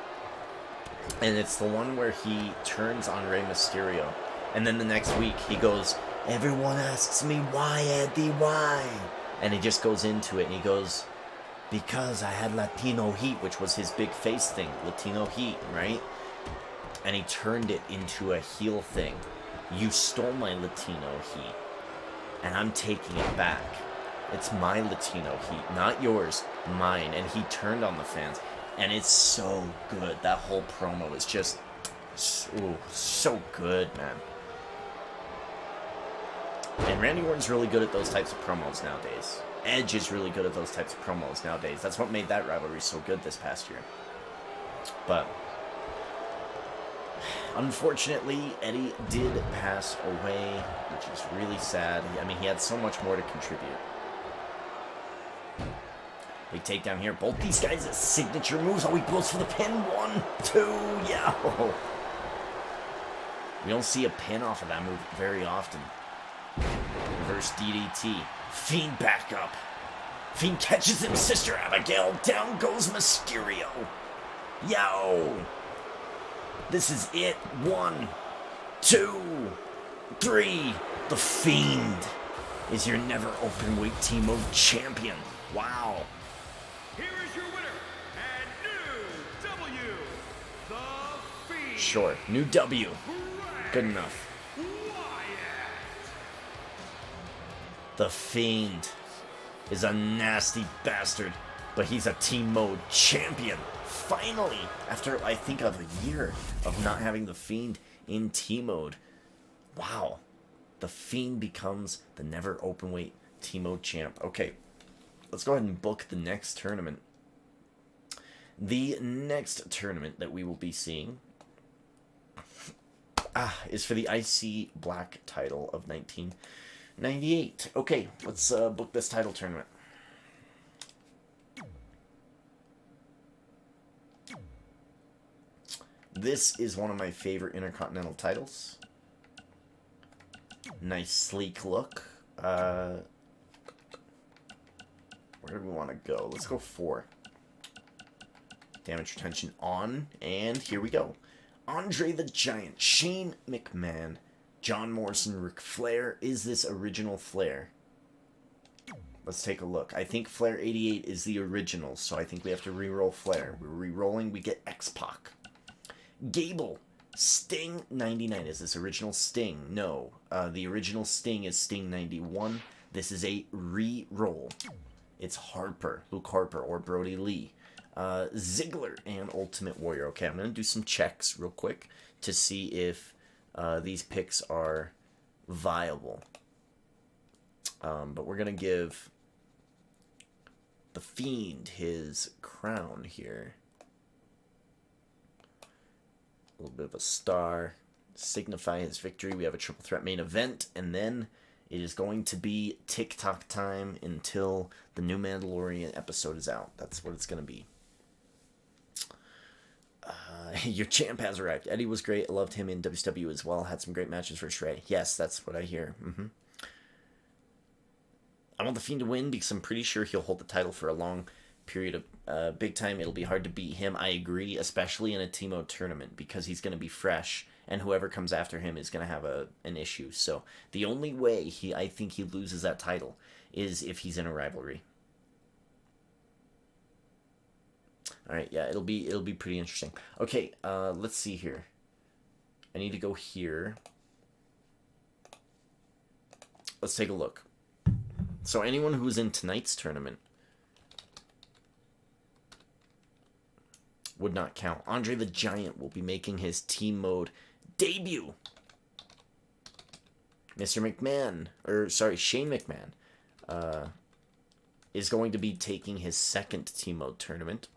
And it's the one where he turns on Rey Mysterio, and then the next week he goes, "Everyone asks me why, Eddie, why?" And he just goes into it, and he goes, "Because I had Latino heat," which was his big face thing, Latino heat, right? And he turned it into a heel thing. "You stole my Latino heat, and I'm taking it back. It's my Latino heat, not yours, mine." And he turned on the fans, and it's so good. That whole promo is just so good, man. And Randy Orton's really good at those types of promos nowadays. Edge is really good at those types of promos nowadays. That's what made that rivalry so good this past year. But unfortunately, Eddie did pass away, which is really sad. I mean, he had so much more to contribute. Big takedown here. Both these guys' signature moves. Oh, he goes for the pin. 1, 2, yeah. We don't see a pin off of that move very often. Reverse DDT. Fiend back up. Fiend catches him. Sister Abigail. Down goes Mysterio. Yo. This is it. 1, 2, 3. The Fiend is your never open weight team mode champion. Wow. Here is your winner and new W, The Fiend. Sure, new W. Good enough. WYATT. The Fiend is a nasty bastard, but he's a team mode champion. Finally, after I think of a year of not having the Fiend in team mode. Wow. The Fiend becomes the never open weight team mode champ. Okay. Let's go ahead and book the next tournament. The next tournament that we will be seeing is for the IC Black title of 1998. Okay, let's book this title tournament. This is one of my favorite Intercontinental titles. Nice sleek look. Where do we want to go? Let's go 4. Damage retention on, and here we go. Andre the Giant, Shane McMahon, John Morrison, Ric Flair. Is this original Flair? Let's take a look. I think Flair 88 is the original, so I think we have to re-roll Flair. We're re-rolling, we get X-Pac. Gable, Sting 99. Is this original Sting? No. The original Sting is Sting 91. This is a re-roll. It's Harper, Luke Harper, or Brody Lee. Ziggler and Ultimate Warrior. Okay, I'm going to do some checks real quick to see if these picks are viable. But we're going to give the Fiend his crown here. A little bit of a star. Signify his victory. We have a triple threat main event, and then it is going to be TikTok time until the new Mandalorian episode is out. That's what it's going to be. Your champ has arrived. Eddie was great. I loved him in WCW as well. Had some great matches for Ray. Yes, that's what I hear. I want the Fiend to win because I'm pretty sure he'll hold the title for a long period of big time. It'll be hard to beat him. I agree, especially in a team mode tournament because he's going to be fresh, and whoever comes after him is going to have an issue. So the only way I think he loses that title is if he's in a rivalry. All right, yeah, it'll be pretty interesting. Okay, let's see here. I need to go here. Let's take a look. So anyone who's in tonight's tournament would not count. Andre the Giant will be making his team mode debut. Shane McMahon is going to be taking his second team mode tournament.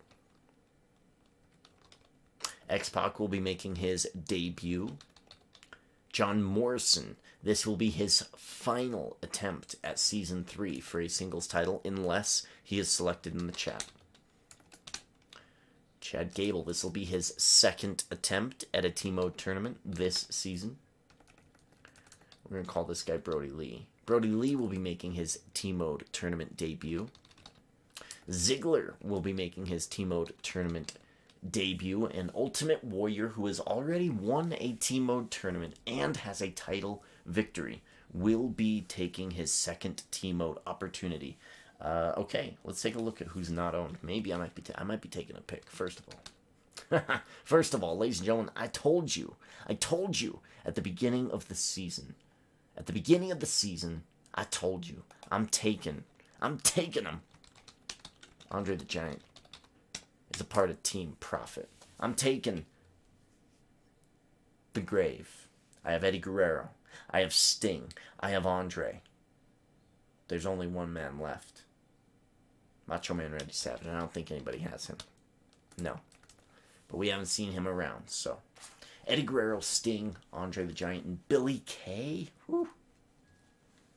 X-Pac will be making his debut. John Morrison, this will be his final attempt at Season 3 for a singles title, unless he is selected in the chat. Chad Gable, this will be his second attempt at a team mode tournament this season. We're going to call this guy Brody Lee. Brody Lee will be making his team mode tournament debut. Ziggler will be making his team mode tournament debut, and Ultimate Warrior, who has already won a team mode tournament and has a title victory, will be taking his second team mode opportunity. Okay, let's take a look at who's not owned. Maybe I might be taking a pick. First of all, ladies and gentlemen, I told you at the beginning of the season. At the beginning of the season, I told you I'm taking him. Andre the Giant is a part of Team Profit. I'm taking the Grave. I have Eddie Guerrero. I have Sting. I have Andre. There's only one man left. Macho Man Randy Savage. I don't think anybody has him. No. But we haven't seen him around, so. Eddie Guerrero, Sting, Andre the Giant, and Billy Kay. Whew.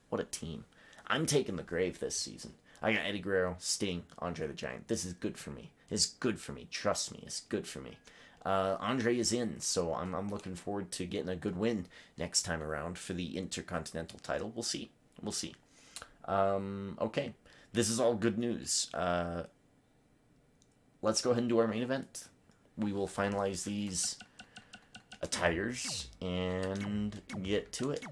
What a team. I'm taking the Grave this season. I got Eddie Guerrero, Sting, Andre the Giant. This is good for me. It's good for me. Trust me, it's good for me. Andre is in, so I'm looking forward to getting a good win next time around for the Intercontinental title. We'll see. Okay. This is all good news. Let's go ahead and do our main event. We will finalize these attires and get to it.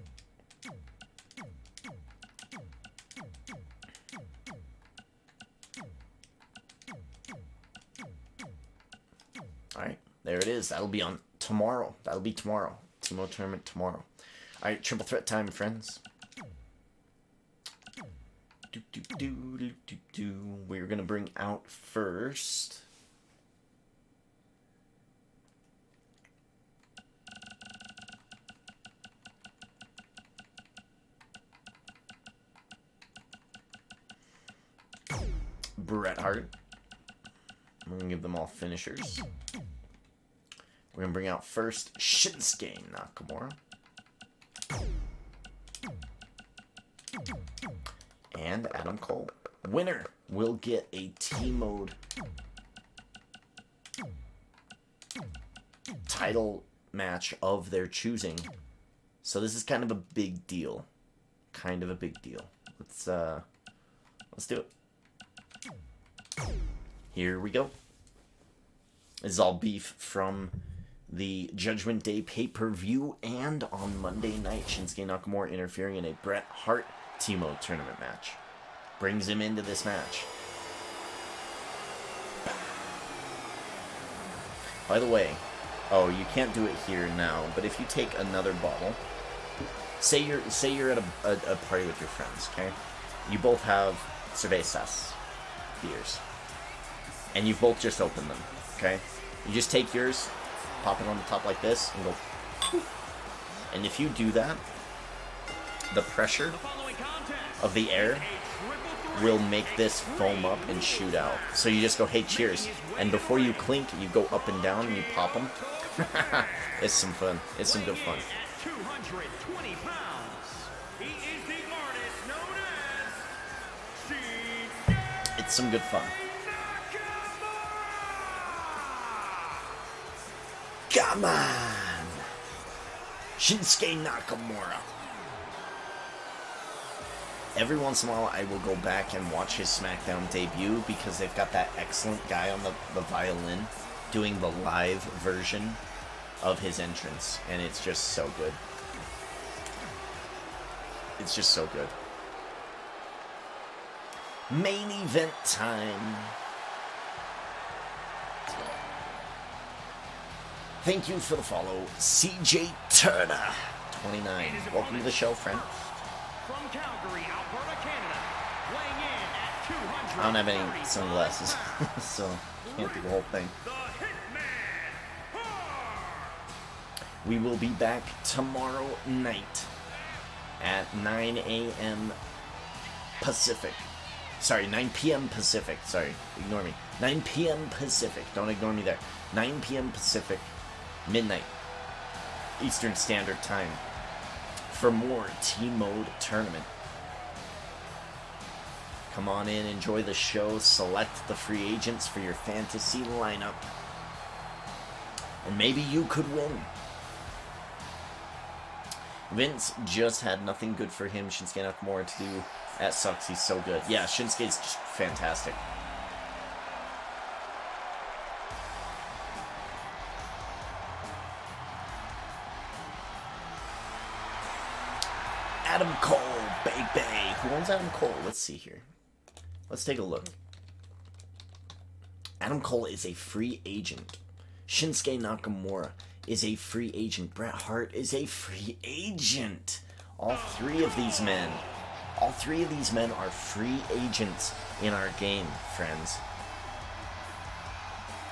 Alright, there it is. That'll be on tomorrow. That'll be tomorrow. Team tournament tomorrow. Alright, triple threat time, friends. We're gonna bring out first Bret Hart. We're gonna give them all finishers. We're gonna bring out first Shinsuke Nakamura. And Adam Cole. Winner will get a team mode title match of their choosing. So this is kind of a big deal. Let's do it. Here we go. This is all beef from the Judgment Day pay-per-view, and on Monday night, Shinsuke Nakamura interfering in a Bret Hart team mode tournament match. Brings him into this match. By the way, oh, you can't do it here now, but if you take another bottle, say you're at a party with your friends, okay? You both have cervezas, beers. and you've both just opened them, okay? You just take yours, pop it on the top like this, and go, and if you do that, the pressure of the air will make this foam up and shoot out. So you just go, hey, cheers. And before you clink, you go up and down and you pop them. It's some fun. It's some good fun. 220 pounds. He is the artist known as It's some good fun. Come on! Shinsuke Nakamura. Every once in a while, I will go back and watch his SmackDown debut because they've got that excellent guy on the violin doing the live version of his entrance, and it's just so good. It's just so good. Main event time. Thank you for the follow, CJ Turner, 29. Welcome to the show, friend. from Calgary, Alberta, Canada, weighing in at 200. I don't have any sunglasses, so can't do the whole thing. The Hitman. We will be back tomorrow night at 9 a.m. Pacific. Sorry, 9 p.m. Pacific. Sorry, ignore me. 9 p.m. Pacific. Don't ignore me there. 9 p.m. Pacific, midnight Eastern Standard Time for more T-Mode Tournament. Come on in, enjoy the show, select the free agents for your fantasy lineup, and maybe you could win. Vince just had nothing good for him. Shinsuke Nakamura to do. That sucks. He's so good. Yeah, Shinsuke's just fantastic. Adam Cole, baby. Who owns Adam Cole? Let's see here. Let's take a look. Adam Cole is a free agent. Shinsuke Nakamura is a free agent. Bret Hart is a free agent. All three of these men are free agents in our game, friends.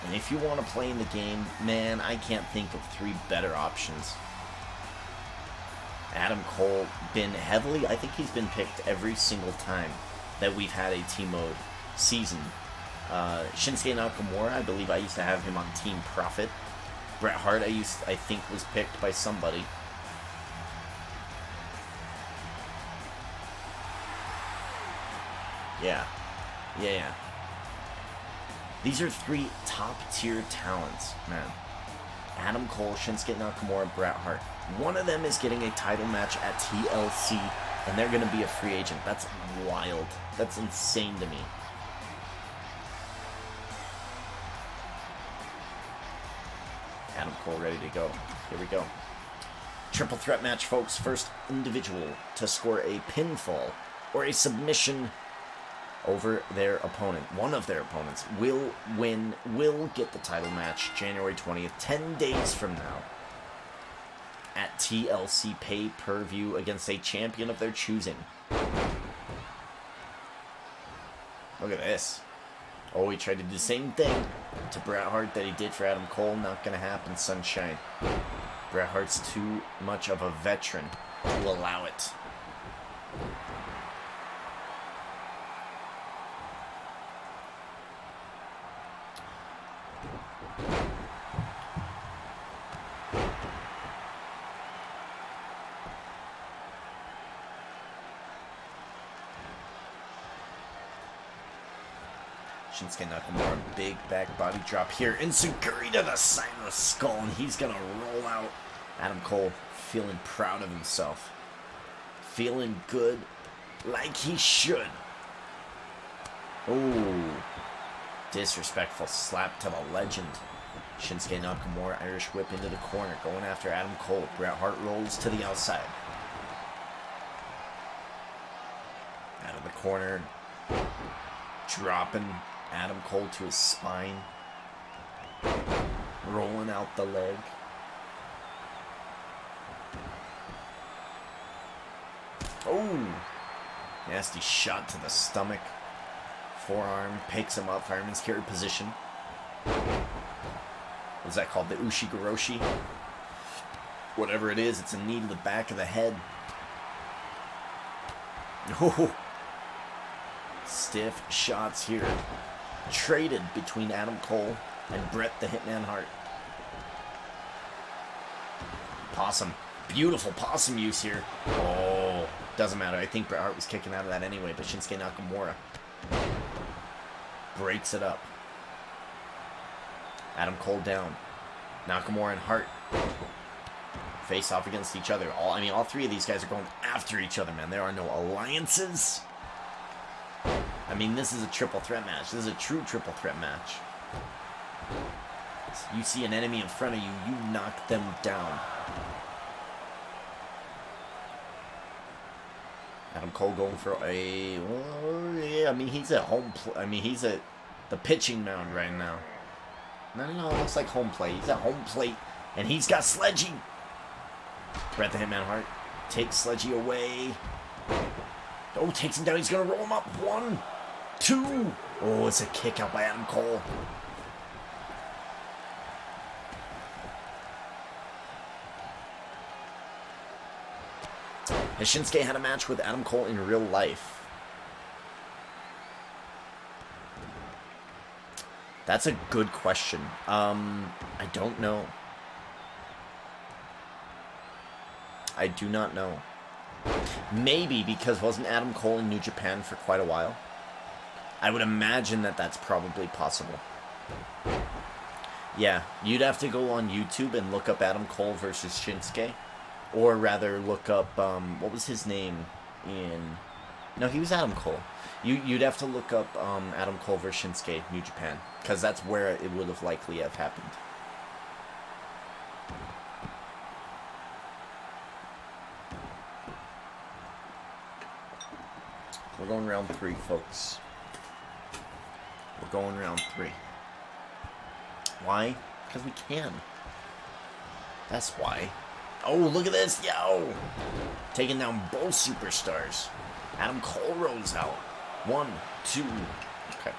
And if you want to play in the game, man, I can't think of three better options. Adam Cole, I think he's been picked every single time that we've had a T-Mode season. Shinsuke Nakamura, I believe I used to have him on Team Profit. Bret Hart, I think was picked by somebody. Yeah. These are three top-tier talents, man. Adam Cole, Shinsuke Nakamura, Bret Hart. One of them is getting a title match at TLC, and they're going to be a free agent. That's wild. That's insane to me. Adam Cole ready to go. Here we go. Triple threat match, folks. First individual to score a pinfall or a submission over their opponent, one of their opponents, will get the title match January 20th, 10 days from now, at TLC pay-per-view against a champion of their choosing. Look at this. Oh, he tried to do the same thing to Bret Hart that he did for Adam Cole. Not gonna happen, sunshine. Bret Hart's too much of a veteran to allow it. Shinsuke Nakamura, big back body drop here. Enziguri to the side of the skull, and he's gonna roll out. Adam Cole feeling proud of himself. Feeling good, like he should. Oh, disrespectful slap to the legend. Shinsuke Nakamura, Irish whip into the corner, going after Adam Cole. Bret Hart rolls to the outside. Out of the corner, dropping Adam Cole to his spine, rolling out the leg. Oh, nasty shot to the stomach. forearm, picks him up, fireman's carry position. What's that called? The Ushigoroshi? Whatever it is, it's a knee to the back of the head. Oh, stiff shots here. Traded between Adam Cole and Bret the Hitman Hart. Possum. Beautiful possum use here. Oh, doesn't matter. I think Bret Hart was kicking out of that anyway, but Shinsuke Nakamura breaks it up. Adam Cole down. Nakamura and Hart face off against each other. All three of these guys are going after each other, man. There are no alliances. I mean, this is a triple threat match. This is a true triple threat match. You see an enemy in front of you, you knock them down. Adam Cole going for a... Well, yeah, I mean, he's at home... he's at the pitching mound right now. No, it looks like home plate. He's at home plate, and he's got Sledgy. Bret the Hitman Hart takes Sledgy away. Oh, takes him down. He's going to roll him up. 1, 2. Oh, it's a kick out by Adam Cole. Has Shinsuke had a match with Adam Cole in real life? That's a good question. I don't know. I do not know. Maybe because wasn't Adam Cole in New Japan for quite a while? I would imagine that that's probably possible. Yeah, you'd have to go on YouTube and look up Adam Cole versus Shinsuke. Or rather, look up, what was his name in... No, he was Adam Cole. You'd have to look up Adam Cole versus Shinsuke, New Japan. Because that's where it would have likely have happened. We're going round 3, folks. We're going round 3. Why? Because we can. That's why. Oh, look at this, yo! Taking down both superstars. Adam Cole rolls out. 1, 2. Okay.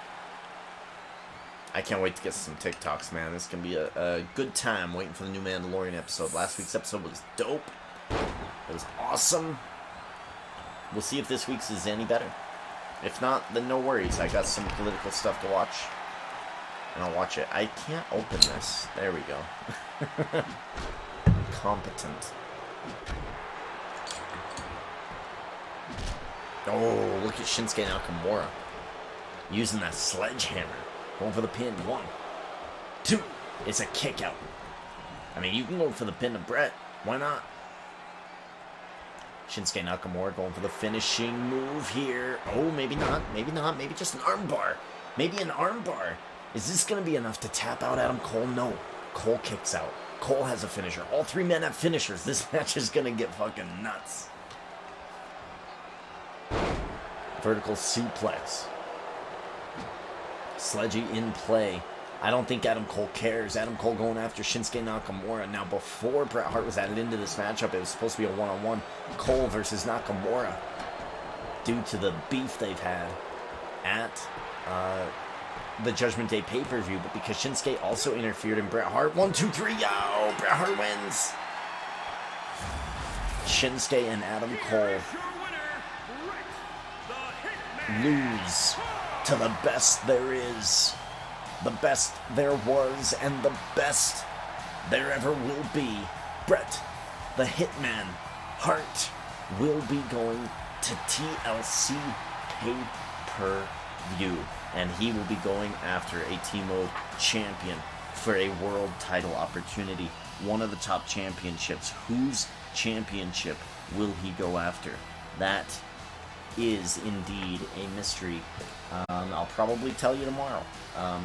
I can't wait to get some TikToks, man. This is going to be a good time waiting for the new Mandalorian episode. Last week's episode was dope. It was awesome. We'll see if this week's is any better. If not, then no worries. I got some political stuff to watch. And I'll watch it. I can't open this. There we go. Competent. Oh, look at Shinsuke Nakamura using that sledgehammer, going for the pin. 1, 2. It's a kick out. I mean, you can go for the pin to Bret. Why not? Shinsuke Nakamura going for the finishing move here. Oh, maybe not. Maybe not. Maybe just an armbar. Maybe an armbar. Is this going to be enough to tap out Adam Cole? No. Cole kicks out. Cole has a finisher. All 3 men have finishers. This match is going to get fucking nuts. Vertical suplex. Sledgy in play. I don't think Adam Cole cares. Adam Cole going after Shinsuke Nakamura. Now, before Bret Hart was added into this matchup, it was supposed to be a one-on-one. Cole versus Nakamura. Due to the beef they've had at the Judgment Day pay-per-view, but because Shinsuke also interfered in Bret Hart. 1, 2, 3, yo! Bret Hart wins. Shinsuke and Adam Cole lose to the best there is, the best there was, and the best there ever will be. Bret the Hitman Hart will be going to TLC pay-per-view. And he will be going after a T-Mode champion for a world title opportunity. One of the top championships. Whose championship will he go after? That is indeed a mystery. I'll probably tell you tomorrow.